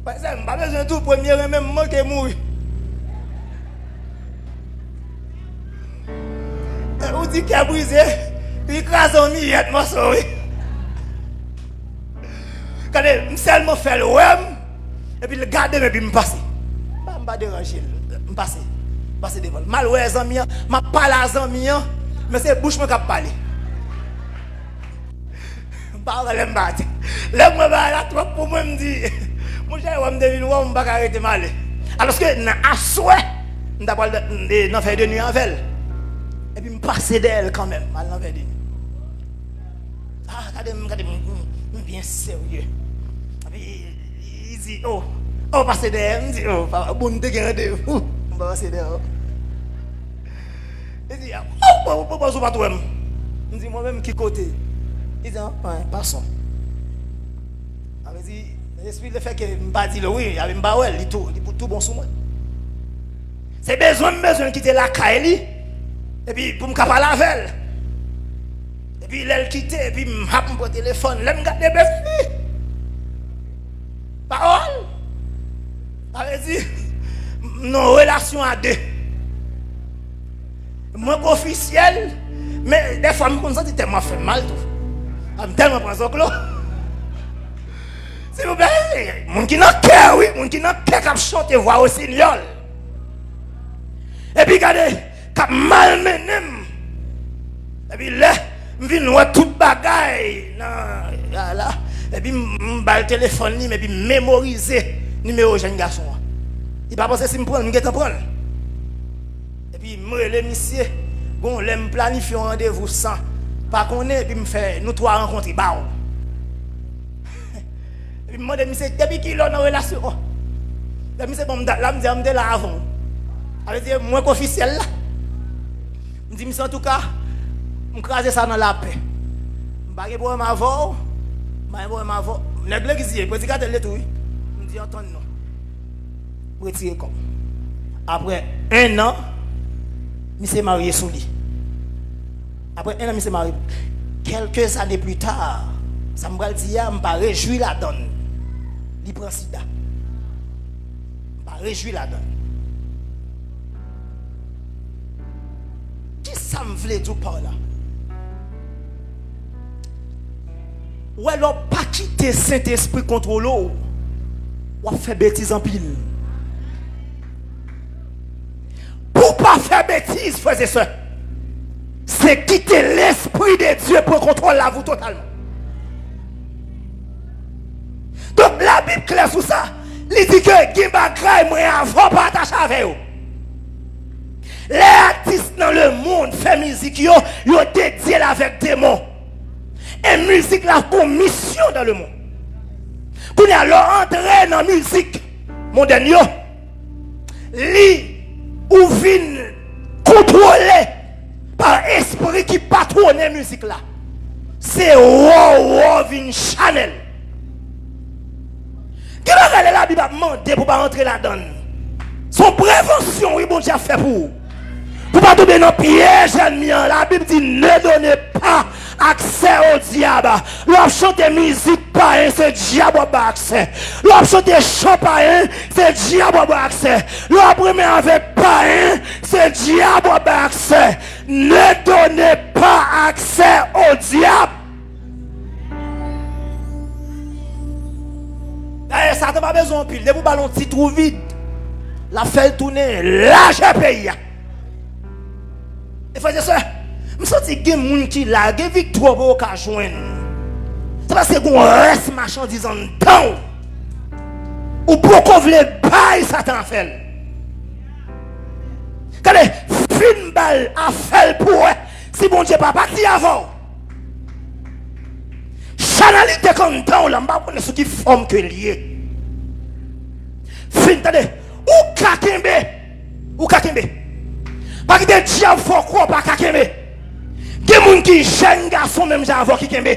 Parce que je n'ai pas besoin de tout premier, même moi qui mourir. Vous dites qu'il a brisé, il écrase en miette, moi, sorry. Quand je seulement fait le web, et puis le garder, et puis me passer. Je ne vais pas déranger, me passer. Passer devant. Malheureusement, les amis, je ne parle à les amis, mais c'est bouche qui parle. Je parle à l'embâter. Là, je vais trop pour moi me dire, moi, je vais me deviner, je ne vais pas arrêter mal. Alors que, à souhait, je vais faire de nuit avec elle. Et puis, je passe d'elle quand même, mal dans la nuit. Ah, regardez, bien sérieux. Et puis, il dit, oh, passer d'elle. Il dit, oh, bon, tu as rendez-vous. On va passer d'elle. Il dit, oh, pas toi. Il dit, moi-même, qui côté? Il dit, passons. Il dit, l'esprit le fait que je ne pas dire oui, il y a un baouel, il est tout bon sur moi. C'est besoin de quitter la caille. Et puis, pour me parler avec elle. Et puis, elle quitte, et puis, je me mon téléphone. Je me garde des bêtes. Parole. Elle dit, nos relations à deux. Moi, officiel, mais des fois, je me sens tellement fait mal. Je me tellement prends au clos. S'il vous plaît, mon qui n'a cœur, oui, mon qui n'a cœur qui chante voix au signal. Et puis, regardez. Malmené. Et puis là, je viens voir toute bagaille. Là. Et puis, je vais le téléphone, et puis mémoriser le numéro de jeune garçon. Il ne va pas penser si je prends, je vais prendre. Et puis, je vais monsieur, bon, je me planifie un rendez-vous sans. Pas qu'on est, et puis je fais nous trois rencontrer. Et puis, je me demande, monsieur, depuis qu'il est dans la relation. Là, monsieur, bon, là, je me dis là avant. Elle dit, moi, officiel là. Je dis, monsieur, en tout cas, je crase ça dans la paix. Je vais ma voix. Je vais ma voix. Je vais l'église, je vais regarder le tout. Je dis, entends non. Je vais retirer comme. Après 1 an, je suis marié sous lui. Après 1 an, je suis marié. Quelques années plus tard, ça me dit, je me réjouis la donne. Il prend sida. Je me réjouis la donne. Ça me voulait dire par là. Ou alors pas quitter Saint-Esprit contre l'eau. Ou faire bêtise en pile. Pour pas faire bêtise, frères et sœurs, c'est quitter l'Esprit de Dieu pour contrôler la vous totalement. Donc la Bible claire sur ça. Il dit que Gimba Graï moi avant pas attacher avec vous. Les artistes dans le monde font musique, ils ont dédié avec des mots. Et musique là pour mission dans le monde. Pour y aller entrer dans la musique moderne, li ou vin contrôlé par esprit qui patronne la musique là. C'est Win Chanel. Qui va regarder la Bible demander pour pas entrer là-dedans? Son prévention, oui, bon Dieu a fait pour vous. Pour pas tomber dans le piège ennemi. La Bible dit ne donnez pas accès au diable. L'on chante musique païen, c'est diable qui a accès. L'on chante chant païen, c'est diable qui a accès. L'on premier avec païen, c'est diable qui a accès. Ne donnez pas accès au diable. Ça n'a pas besoin de pile. De vous ballon petit trou vide. La fait tourner. Là, j'ai payé. Et frère et sœur, je sens qu'il y a des gens qui la victoire pour joindre. C'est parce que qu'on reste marchandise en temps. Ou pourquoi vous voulez bailler Satan fait. Quand les fin balle a fait pour eux, si bon Dieu pas parti avant. Chanalité comme temps, là, on ne ce qui forme que lié. Fin, attendez, ou kakembe, ou kakembe. Pas que des diables faut quoi, pas kakembe. Des gens qui jeune garçon même j'avons qui kembe.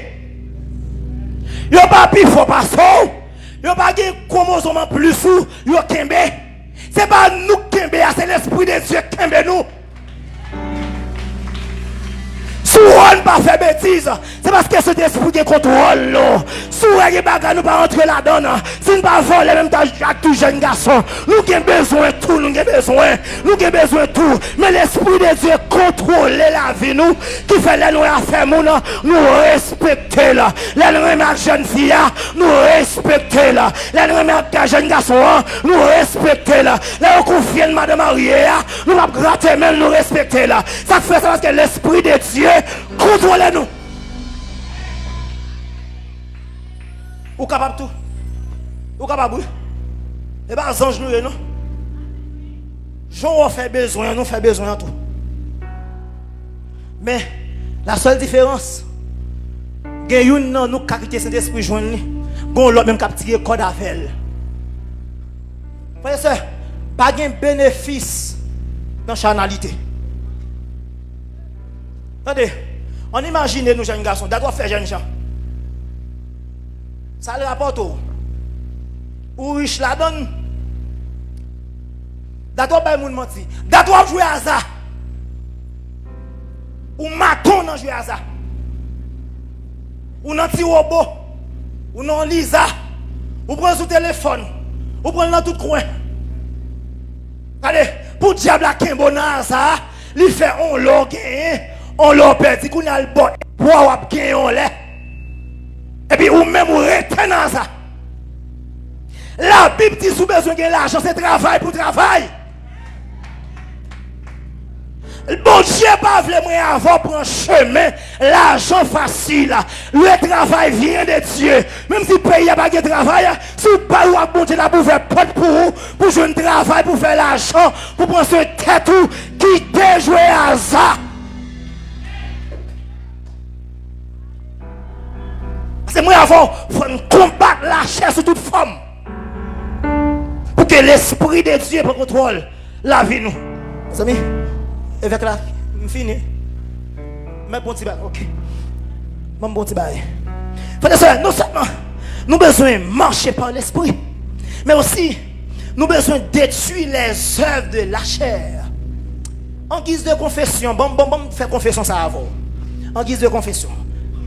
Yo pas plus fort pas ça. Yo pas de chromosome plus fou, yo kembe. C'est pas nous kembe, c'est l'esprit de Dieu kembe nous. Si on ne pas faire bêtise, c'est parce que cet esprit de contrôle. Si on ne pas nous pas entrer là-dedans, si on ne pas voler même à tout jeune garçon, nous avons besoin de tout, nous avons besoin de tout. Mais l'esprit de Dieu contrôle la vie nous, qui fait les nous affaires, nous respecter là. Les nous remettre jeune fille, nous respecter là. Les nous remettre jeune garçon, nous respecter là. Les nous confier madame mariée, nous va gratter même nous respecter là. Ça fait ça parce que l'esprit de Dieu contrôlez-nous. Ou capable tout. Ou capable oui. Et bien ange nous non. J'en fait besoin, nous fait besoin de tout. Mais la seule différence, il y a une nous qui Saint-Esprit joindre, bon l'autre même qui tirer code avec. Frère et sœur, pas de bénéfice dans la charnalité. Attendez, on imagine nous jeunes garçons, d'accord faire jeunes gens. Ça le rapporte ou riche la donne. D'accord pas moun menti. D'accord jouer à ça. Ou maton dans jouer à ça. Ou nan ti robot. Ou nan Lisa. Ou prend sous téléphone. Ou prend dans tout coin. Allez, pour diable la kembo nan ça, li fait on l'or gagné. On l'a perdu, qu'on a le bon poids ou gagné on l'a. Et puis ou même ou reten dans ça. La Bible dit sous besoin de l'argent, c'est travail pour travail. Le bon Dieu pas voulu avoir pour un chemin, l'argent facile. Le travail vient de Dieu. Même si le pays n'a pas de travail, si vous pas ou bon Dieu pour faire porte pour vous, pour jouer un travail, pour faire l'argent, pour prendre ce tête ou quitter jouer à ça. C'est moi avant, il faut combattre la chair sous toute forme. Pour que l'esprit de Dieu prenne contrôle la vie nous. Mes amis, avec là, je finis. Mais bon petit bail, ok. Bon petit bail. Frères et sœurs, non seulement nous avons besoin de marcher par l'esprit, mais aussi nous avons besoin de détruire les œuvres de la chair. En guise de confession, bon, faire confession ça avant. En guise de confession,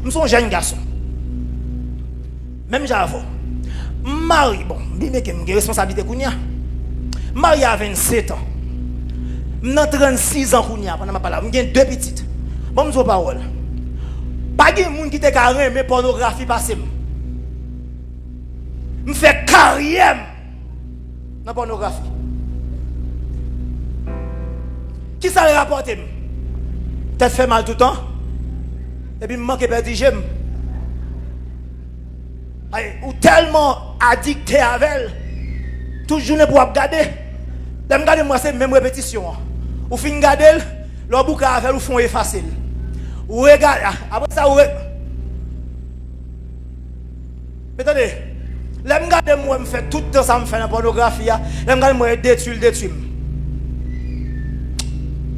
nous sommes jeunes garçons. Même j'avoue. Marie, bon, j'ai responsabilité kounya. Marie a 27 ans. J'ai 36 ans kounya pendant ma parole. J'ai 2 petites. Bon, je parole. Pas de monde qui te carré mais pornographie passée. Je fais carrière dans la pornographie. Qui ça le rapporte? Peut-être fait mal tout le temps. Et puis, je manque de j'aime. Ou tellement addicté avec elle, toute journée pour regarder. Je regarde moi, c'est même répétition. Ou fin regarder, le bouquin avec elle, ou fond est facile. Ou regarde, après ça, ou mais attendez, je regarde moi, je fais tout le temps ça, je fais la pornographie. Je regarde moi, détruire. Et puis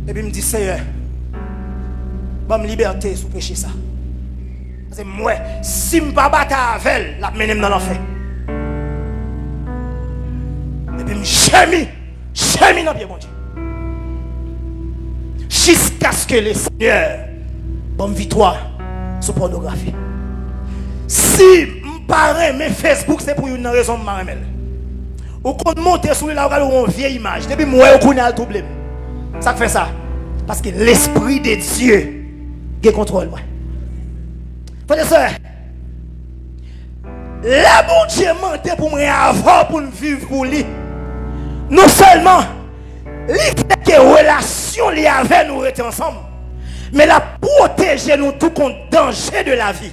je me dis, Seigneur, bonne liberté sous péché ça. C'est moi, si je ne pas battre avec elle, la mène dans l'enfer. Et puis je m'ai dans le pied, mon Dieu. Jusqu'à ce que le Seigneur bonne victoire sur la pornographie. Si je parle mes Facebook, c'est pour une raison de ma remède. Ou qu'on monte sur la regarde une vieille image. Depuis moi, on connaît le problème. Ça fait ça. Parce que l'Esprit de Dieu qui contrôle moi. Frères et sœurs, la bon Dieu mentait pour moi avant pour me vivre pour lui. Non seulement, il fait que relation li avec nous étaient ensemble, mais la protéger nous tout contre danger de la vie.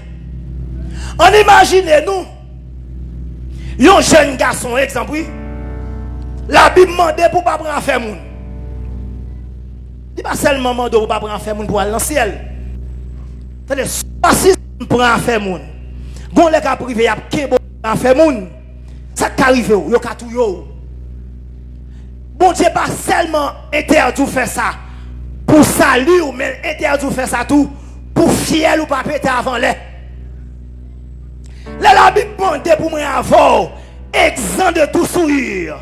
On imagine nous, un jeune garçon, exemple, oui, la Bible demande pour ne pas prendre faire moun. Il pas seulement demandé pour ne pas prendre faire moun pour aller dans le ciel. C'est-à-dire, si on prend faire moun, on les cas privé, il y a un faire moun, ça arrive, il y a tout yo. Bon Dieu pas seulement interdit de faire ça pour salut, mais interdit de faire ça tout pour fiel ou pas péter avant les. Là, la Bible demande pour moi avoir exempt de tout souillure.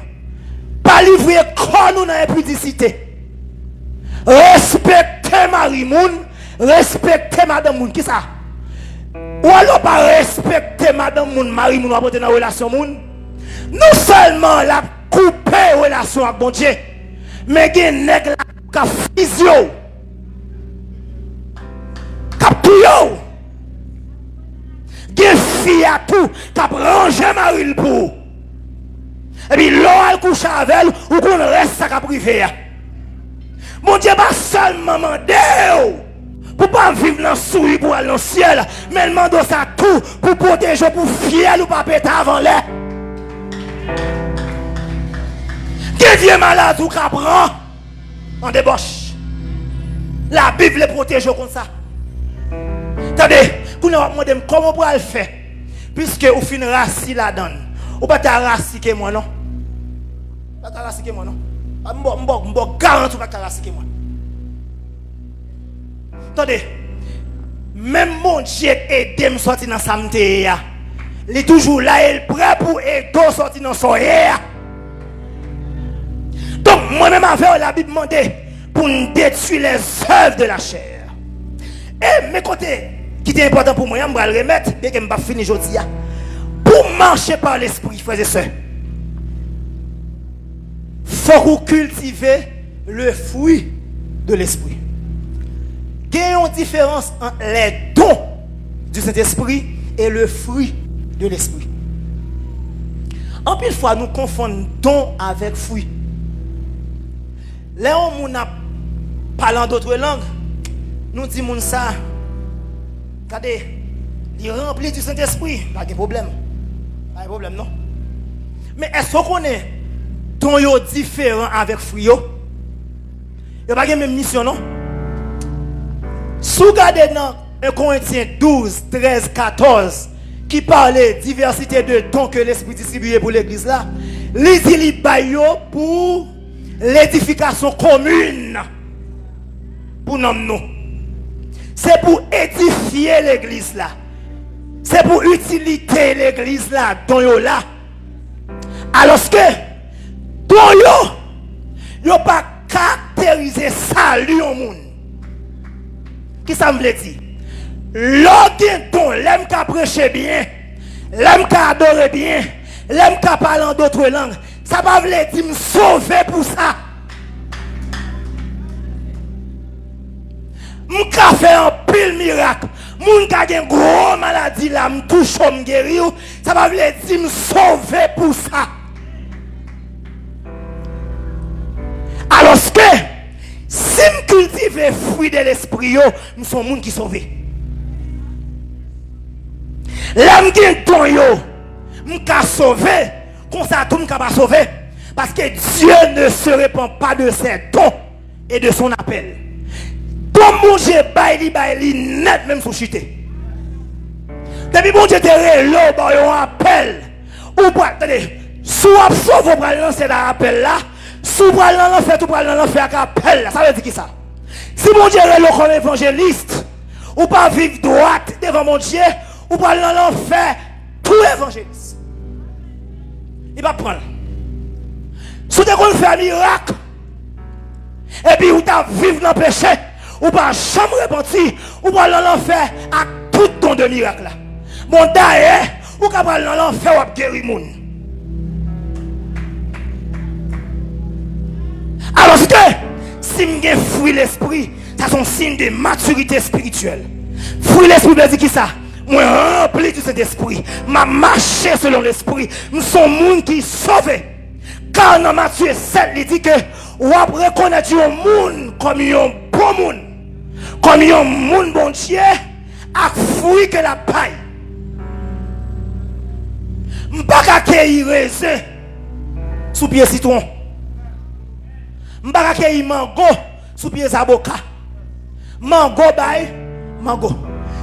Pas livrer corps nous dans l'impudicité. Respectez Marie Moun, respectez Madame Moun. Qui ça? Ou alors pas respecter Madame Moun, Marie Moun, ou apporter dans la relation Moun. Non seulement la couper relation avec bon Dieu, mais il y a des nègres qui ont physio, qui ont tout. Il y a des filles à tout, qui ont rangé Marie pour. Et puis l'eau elle couche avec elle, ou qu'on reste ça privé. Mon Dieu pas seulement demandé pour pas vivre dans le souris pour aller dans le ciel, mais il demande ça tout pour protéger, pour fier ou pas péter avant l'air. Qui vient malade ou qui prend en débauche. La Bible les protège comme ça. Attendez, vous nous demandez comment pour le faire, puisque vous finissez rassis la donne. Ou pas ta rassiquer moi non? Pas ta rassiquer moi non? Je garantis pas ta rassiquer moi. Attendez, même mon Dieu aide me sortir dans sa mté. Il est toujours là, il est prêt pour aider sortir dans son air. Donc moi-même avec la Bible demandé pour nous détruire les œuvres de la chair. Et mes côtés qui est important pour moi, je vais le remettre, bien que je ne vais pas finir aujourd'hui. Pour marcher par l'esprit, frères et sœurs, il faut cultiver le fruit de l'esprit. Il y a une différence entre les dons du Saint-Esprit et le fruit de l'esprit. En plus, fois, nous confondons don avec fruit. Là où nous parlons d'autres langues, nous disons ça. Regardez, il remplit du Saint-Esprit, pas de problème. Pas de problème, non? Mais est-ce qu'on est don différent avec fruit? Il n'y a pas de même mission, non? Si vous regardez dans 1 Corinthiens 12, 13, 14, qui parlait de diversité de dons que l'Esprit distribué pour l'église là, les dit pour l'édification commune pour nous. C'est pour édifier l'église là. C'est pour utiliser l'église là, dont yo là. Alors que, dont yo pas caractériser salut au monde. Qui ça me veut dire? L'autre l'aime qu'à prêcher bien, l'aime qu'à adorer bien, l'aime qu'à parler en d'autres langues. Ça va veut dire me sauver pour ça. M'ka fait un pile miracle. Moun ka gen gros maladie là, m'touche me guérir. Ça va veut dire me sauver pour ça. Alors que si je cultive les fruits de l'esprit, nous sommes gens qui sont sauvés. L'âme qui est ton yo, je suis sauvé, comme ça tout le monde pas sauvé. Parce que Dieu ne se répand pas de ses dons et de son appel. Ton mon Dieu baili net même sous chuté. Depuis mon Dieu te relo, un appel. Ou pas, attendez, si vous sauvez pour lancer l'appel là, si vous allez l'enfer, tout allez l'enfer avec appel, ça veut dire qui ça? Si mon Dieu est là comme évangéliste, ou pas vivre droite devant mon Dieu, ou pas aller dans l'enfer, tout évangéliste. Il va prendre. Si tu as fait un miracle, et puis ou tu as vivre dans le péché, ou pas jamais repenti, ou pas aller dans l'enfer à tout ton de miracle. Bon, d'ailleurs, ou pas aller dans l'enfer ou guérir le monde. Alors que si je fruit l'esprit, ça c'est un signe de maturité spirituelle. Fruit l'esprit veut dire qui ça? Moi rempli de cet esprit, m'a marché selon l'esprit. Nous sommes monde qui sauvé. Car dans Matthieu 7, il dit que on va reconnaître un monde comme un bon monde, comme un monde bon Dieu, à fruit que la paille. M'pas accueillir raisin sous pied citron. M'pas accueillir mango sous pied avocat. Mango bay, mango.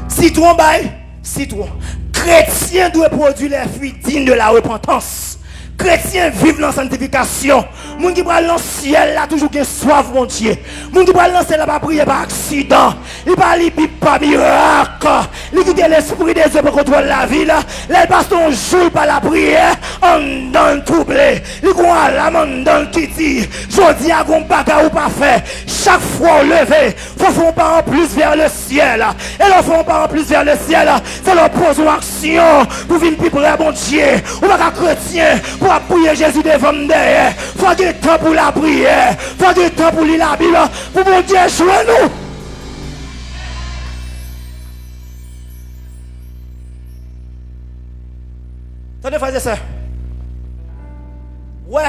Citron bay, citron. Chrétien doit produire les fruits dignes de la repentance. Chrétiens vivent dans la sanctification. Moun qui prend dans le ciel là toujours qui soif mon Dieu. Moun qui prend dans le ciel là pas prier par accident. Il pas libre par miracle. Il quitte l'esprit des hommes pour contrôler la vie là. Les passe ton jour par la prière en dans le troublé. Il croit la main dans le kiti. Jodi a gon bagarre ou pas fait. Chaque fois levé, faut faire pas en plus vers le ciel. Et leur font pas en plus vers le ciel. C'est leur pose en action pour venir plus près mon Dieu. Ou pas chrétien pour prier Jésus devant derrière. Faut du temps pour la prière. Faut du temps pour lire la Bible. Pour mon Dieu jouer nous. Tenez frères et sœurs. Ouais.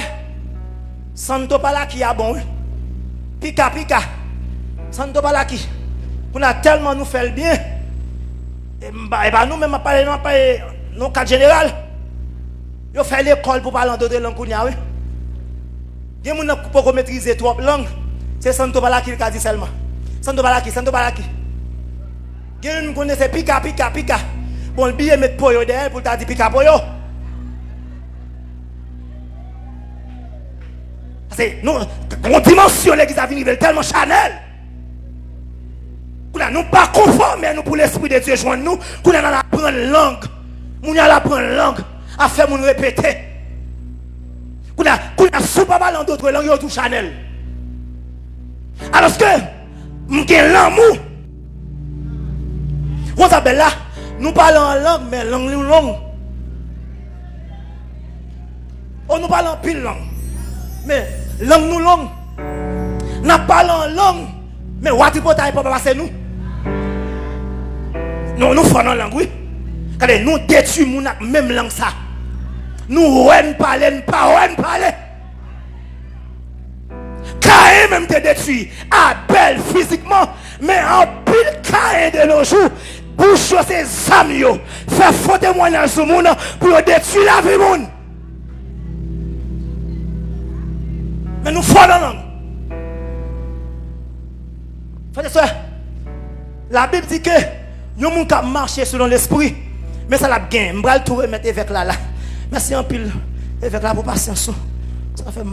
Santo Palaki a bon. Pika pika. Santo Palaki. On a tellement nous fait le bien. Et bah nous même pas non cadre général. Yo fait l'école pour parler d'autres langues kounya oui. Gen moun nan pour maîtriser trois langues. C'est Santo Palaki qui a dit seulement. Santo Palaki. Gen moun connaissait pika pika. Bon le billet mettre pour yo derrière pour t'a dit pika pour yo. C'est nous on dimension l'église a venu tellement Chanel. Nous pas conformes nous pour l'esprit de Dieu joindre nous. Nous allons apprendre langue. Nous allons apprendre langue. À faire mon répéter. Nous allons sous pas mal d'autres langues tout Chanel. Alors que nous avons l'amour. Vous savez là, nous parlons en langue, mais langue longue. Oh, nous parlons en pile langue. Mais langue nous longue. Nous parlons en langue, mais what il peut pas passer nous. Nous faisons en langue, oui. Quand nous détruisons même langue ça. Nous ne parlons pas. Caïn même te détruit. Abel physiquement, mais en pile Caïn de nos jours. Pour chausser ses amis, faire faux témoignage sur le monde pour détruire la vie du monde. Mais nous faisons en langue. Frères et sœurs, la Bible dit que nous devons marcher selon l'esprit. Mais ça l'a bien. Je vais tout remettre avec là. Merci en pile. Avec là pour patience. Ça fait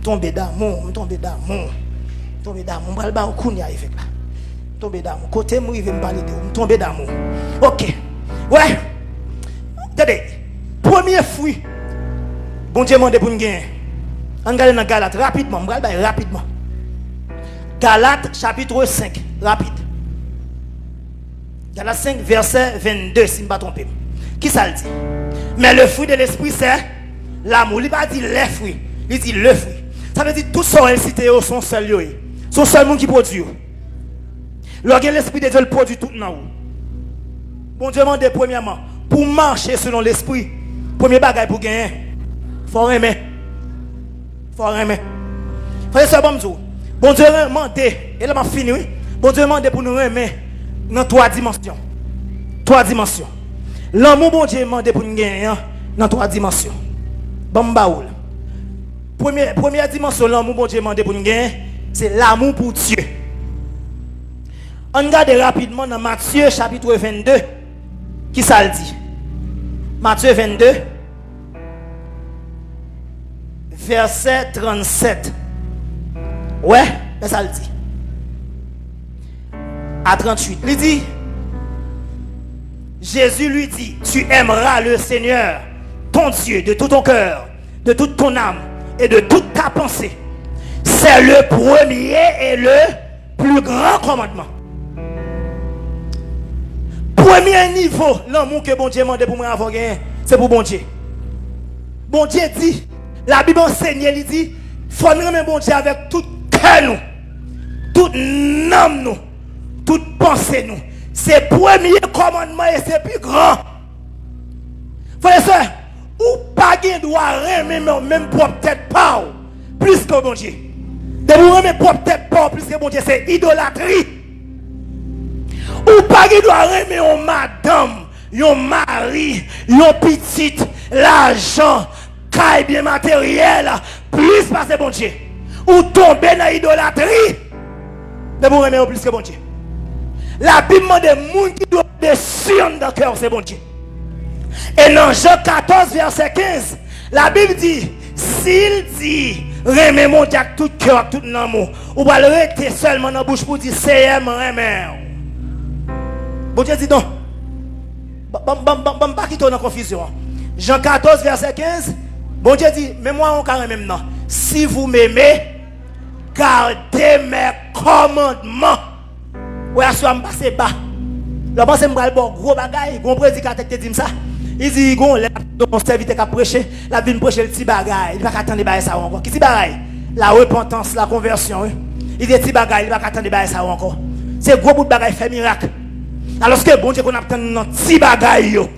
tomber d'amour. Je vais le au kounya avec là. Tomber d'amour. Côté moi, il va me parler de vous. Tomber d'amour. Ok. Ouais. Attendez. Premier fruit. Bon Dieu m'a dit pour nous gagner. On regarde dans Galates rapidement. Je vais rapidement. Galates chapitre 5. Rapide. Galates 5 verset 22 si je ne me pas tromper. Qui ça le dit? Mais le fruit de l'esprit c'est l'amour. Il ne pas dit les fruits. Il dit le fruit. Ça veut dire tout ça elle cité son seul. Son seul monde qui produit. Lorsque l'esprit de Dieu le produit tout dans vous. Bon Dieu demande premièrement pour marcher selon l'esprit. Premier bagage pour gagner. Faut aimer. Frère c'est bon Dieu. Bon Dieu demande et là m'a fini oui. Bon Dieu demande pour nous aimer dans trois dimensions. L'amour bon Dieu demande pour nous gagner dans trois dimensions. Bambaoul. Première dimension l'amour bon Dieu demande pour nous gagner, c'est l'amour pour Dieu. On regarde rapidement dans Matthieu chapitre 22 qui ça le dit. Matthieu 22 verset 37. Ouais, mais ça le dit. À 38, il dit, Jésus lui dit, tu aimeras le Seigneur, ton Dieu, de tout ton cœur, de toute ton âme et de toute ta pensée. C'est le premier et le plus grand commandement. Premier niveau, l'amour que bon Dieu m'a demandé pour moi avoir gagné, c'est pour bon Dieu. Bon Dieu dit, la Bible enseigne, il dit, il faut nous aimer bon Dieu avec tout cœur nous, toute âme nous, toute pensée nous. C'est le premier commandement et c'est plus grand. Frère et soeur, ou pas de droit aimer même propre tête pas plus que bon Dieu. De vous aimer propre tête pas plus que bon Dieu, c'est idolâtrie. Ou pas de droit aimer une madame, un mari, une petite, l'argent, caille bien matériel, plus passer bon Dieu. Ou tomber dans l'idolâtrie, de vous remettre plus que bon Dieu. La Bible demande des gens qui doivent dessus dans le cœur, c'est bon Dieu. Et dans Jean 14, verset 15, la Bible dit, s'il dit, remets mon Dieu avec tout cœur, tout l'amour, ou va le rester seulement dans la bouche pour dire, c'est remets. Bon Dieu dit non. Pas quitter dans la confusion. Jean 14, verset 15, bon Dieu dit, mais moi on carré même non. Si vous m'aimez, gardez mes commandements. Ouais, je suis passé bas. Le pense que je vais gros bagaille, gros prédicateur qui dit ça. Il dit gon mon serviteur qui a prêché, la vie prêcher le petit bagaille, il va pas attendre bailler ça encore. Qui petit bagaille? La repentance, la conversion. Il dit petit bagaille, il va pas attendre bailler ça encore. C'est gros bout de bagaille fait miracle. Alors que bon Dieu qu'on attend dans petit bagaille yo.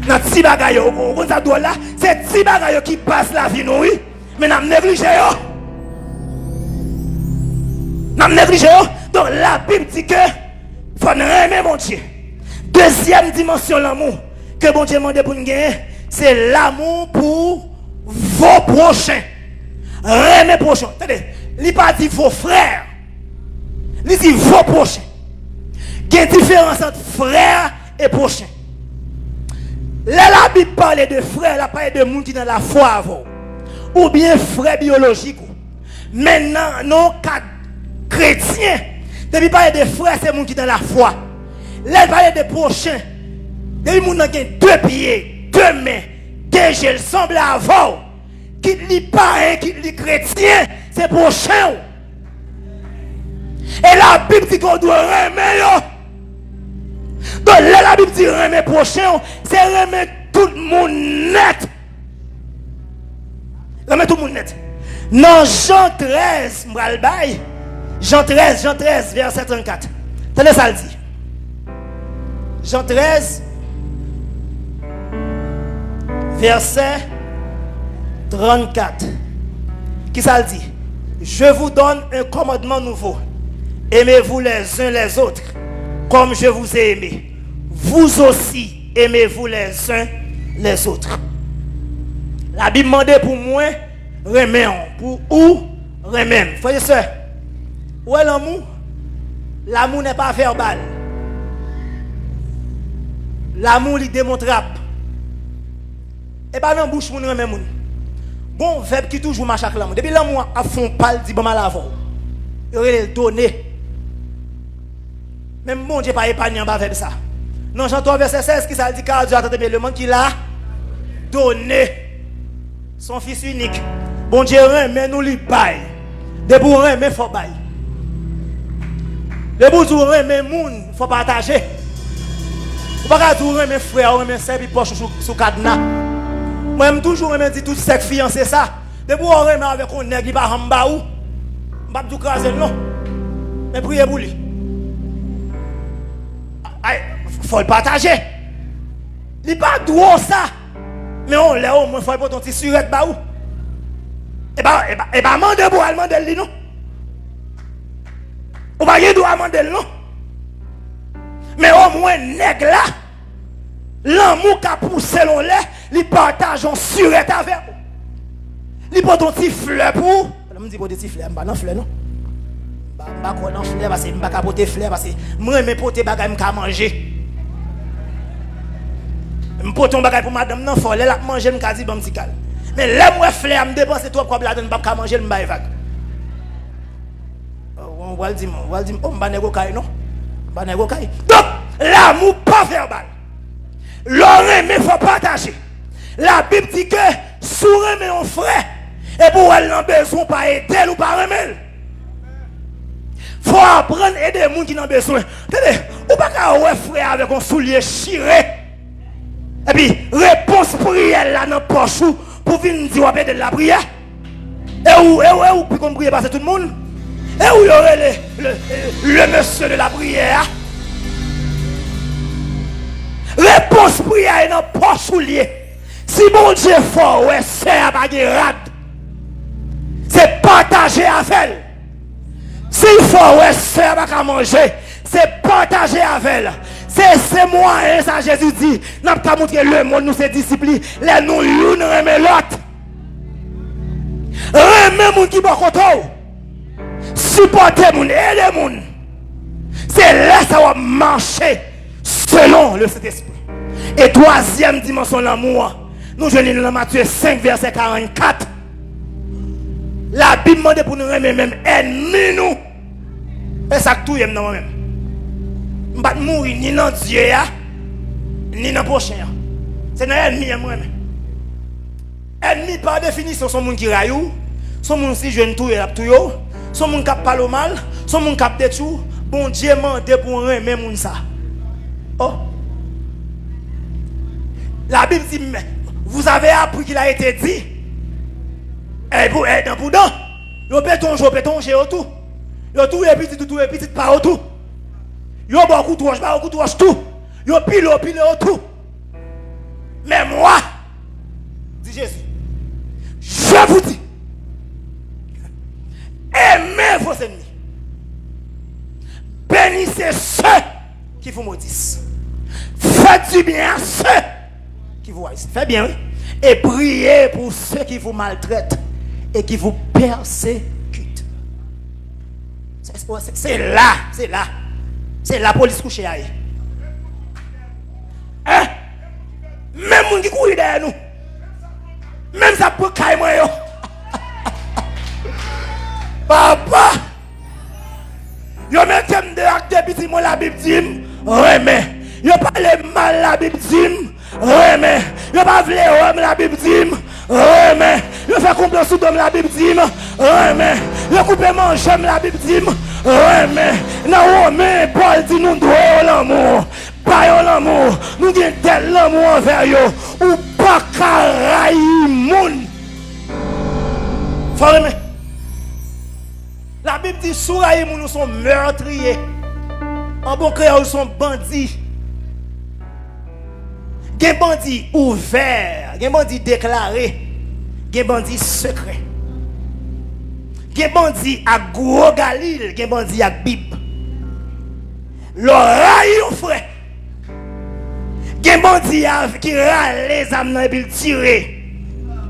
Dans petit bagaille yo, on ça doit là, c'est petit bagaille qui passe la vie nous oui, mais n'a négligé yo. N'a négligé yo. Donc la Bible dit que faut aimer mon Dieu. Deuxième dimension l'amour que bon Dieu demande pour nous gagner, c'est l'amour pour vos prochains. Aimer prochains. Attendez, il pas dit vos frères. Il dit vos prochains. Il y a une différence entre frère et prochain. Là, la Bible parle de frère, elle parle de monde qui dans la foi avant. Ou bien frère biologique. Maintenant, non, quatre chrétiens. Depuis parler de frères, c'est monde qui dans la foi. Là, elle parle de prochain. Depuis monde qui a deux pieds, deux mains, deux jeux, semble avant. Qui lit pas, qui lit chrétien, c'est prochain. Et la Bible dit qu'on doit aimer. Donc là, la Bible dit aimer prochain, c'est aimer tout le monde net. Aimer tout le monde net. Dans Jean 13, Jean 13, verset 34. Tenez ça le dit. Jean 13, verset 34. Qui ça le dit? Je vous donne un commandement nouveau. Aimez-vous les uns les autres comme je vous ai aimé. Vous aussi aimez-vous les uns les autres. La Bible demande pour moi, remet pour où remet. Frères et sœurs, où est l'amour? L'amour n'est pas verbal. L'amour il est démontrable. Et pas dans la bouche moun remet moun. Bon verbe qui toujours marche avec l'amour. Depuis l'amour a fond pal dit bon mal avant. Il aurait donné. Même bon Dieu pas épargné en bas avec ça. Non, Jean 3 verset 16 qui ça dit car Dieu a tant aimé le monde qu'il a donné son fils unique. Bon Dieu remet nous lui bail. De pour remet faut bail. De pour tout remet moun faut partager. Ou pas tout remet frère, remet sœur puis poche sous cadenas. Moi j'aime toujours remet dit tout sec fiancé ça. De pour remet avec un nèg il pas en bas ou. Pas tout craser non. Mais priez pour lui. Il faut le partager. Il n'est pas droit ça. Mais on l'a au moins, il faut le ton petit surette baou. Et bah, mande pour allemand de lui, non? Ou pas y doit demander non? Mais au moins, nègre là, l'amour qui a poussé l'on lait, il partage en surette avec vous. Il prend ton petit fleur pour. Je me dis pour des petits fleurs, je ne pas fleur, non? Je ne pas quoi dans fleur parce que je ne pas porter fleur parce que moi, je ne porter bagage à manger. Je porte un bagage pour madame, non, faut la manger, je dis bon petit calme. Mais là, moi, fleur, je dépense trop comme la donne, je ne pas manger, je ne pas vague. On va dire, oh, je ne vais pas non? Donc, l'amour pas verbal. L'oreille, mais il faut partager. La Bible dit que si on remet un frère, et pour elle n'a besoin pas aider ou pas remettre. Il faut apprendre à aider les gens qui ont besoin. Attendez, ou pas qu'à ouais frère avec un soulier chiré. Et puis, réponse prière là dans la poche pour venir dire de la prière. Et où, puis qu'on prie passer tout le monde. Et où il y aurait le monsieur de la prière. Réponse prière dans la poche soulier. Si bon Dieu est fort, ouais, c'est à baguerade. C'est partager avec elle. Si il faut, ouais, c'est à manger. C'est partager avec elle. C'est moi, hein, ça Jésus dit. N'a pas montré le monde, nous, c'est discipline. Les nous, l'une remet l'autre. Remet moun qui bon côté. Supportez moun, aidez moun. C'est là ça va marcher selon le Saint-Esprit. Et troisième dimension de l'amour, nous venons dans Matthieu 5, verset 44. La Bible demande pour nous remettre même ennemis nous. Et ça tout est dans moi-même. Je ne vais pas mourir ni dans Dieu, ni dans le prochain. C'est dans l'ennemi moi-même. Ennemi par définition, sont les gens qui raillent, sont les gens qui jeune tout et la tout, sont les gens qui parlent mal, sont les gens qui détruisent. Bon Dieu m'a demandé pour remettre même ça. Oh. La Bible dit, vous avez appris qu'il a été dit. Et pour être dans dedans, vous pétongez autour. Vous tout est petit, pas autour. Vous beaucoup trop, tout. Vous pile autour. Mais moi, dit Jésus, je vous dis, aimez vos ennemis. Bénissez ceux qui vous maudissent. Faites du bien à ceux qui vous haïssent. Faites bien, oui. Et priez pour ceux qui vous maltraitent et qui vous persécutent. C'est là. C'est la police couchée. Hein? Même les gens qui courent derrière nous. Même ça peut cailler moi. Papa. Yo mettez de acte petit moi la Bible dit remet. Yo parle mal la Bible dit remet. Yo pas vle homme la Bible dit remet. Yo fait complot sous d'homme la Bible dit remet. Yo couper manger la Bible dit remet. Non Romain Paul dit nous doit l'amour. Pas l'amour. Nous avons tel l'amour envers yo ou pas caraï moun. Faut remet. La Bible dit souraï nous sont meurtriers. En bon créole, nous sommes bandits. Gen bandits ouverts, gen bandits déclarés, gen bandits secrets. Gen bandits à gros Galil, gen bandits à Bib. L'oreille au frère. Gen bandits qui râlent les âmes et puis tirer.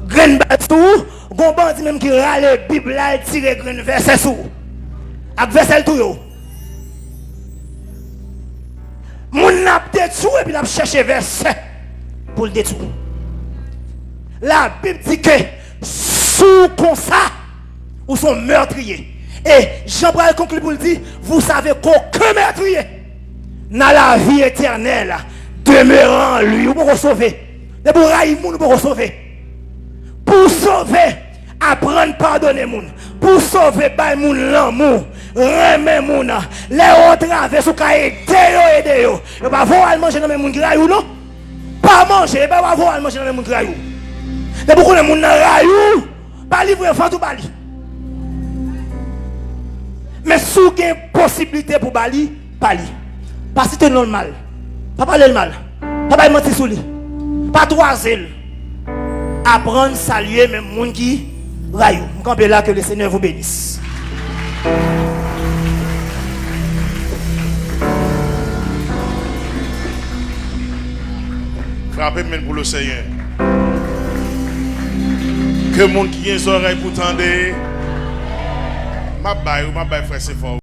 Grain batou. Gon bandi même qui râle la Bible là et tire green verset sous. Avec verset tout yo. Moun n'a détruit et puis n'a cherché verset pour le détruire. La Bible dit que sous comme ça ou sont meurtriers. Et Jean-Paul conclut pour le dire, vous savez qu'aucun meurtrier n'a la vie éternelle demeurant en lui. Vous pouvez sauver. De pour railler moun, vous pouvez sauver. Pour sauver, apprendre à pardonner moun. Pour sauver, bay moun l'amour. Remet moun. Les autres traverses ou ka aider yo. Yo pas voir manger dans les moun qui raillou non? Pas manger, pas voir manger dans les moun qui raillou. De beaucoup de moun raillou, pas livrer fan tout bali. Mais si vous avez une possibilité pour bali, bali. Pas si c'est normal. Pas parler le mal. Pas parler mentir sur lui. Pas toiser. Apprendre à saluer même les gens qui raillent. Je campe là que le Seigneur vous bénisse. Frappez même pour le Seigneur. Que le monde qui a les oreilles pour tendre, ma baille frère, c'est fort.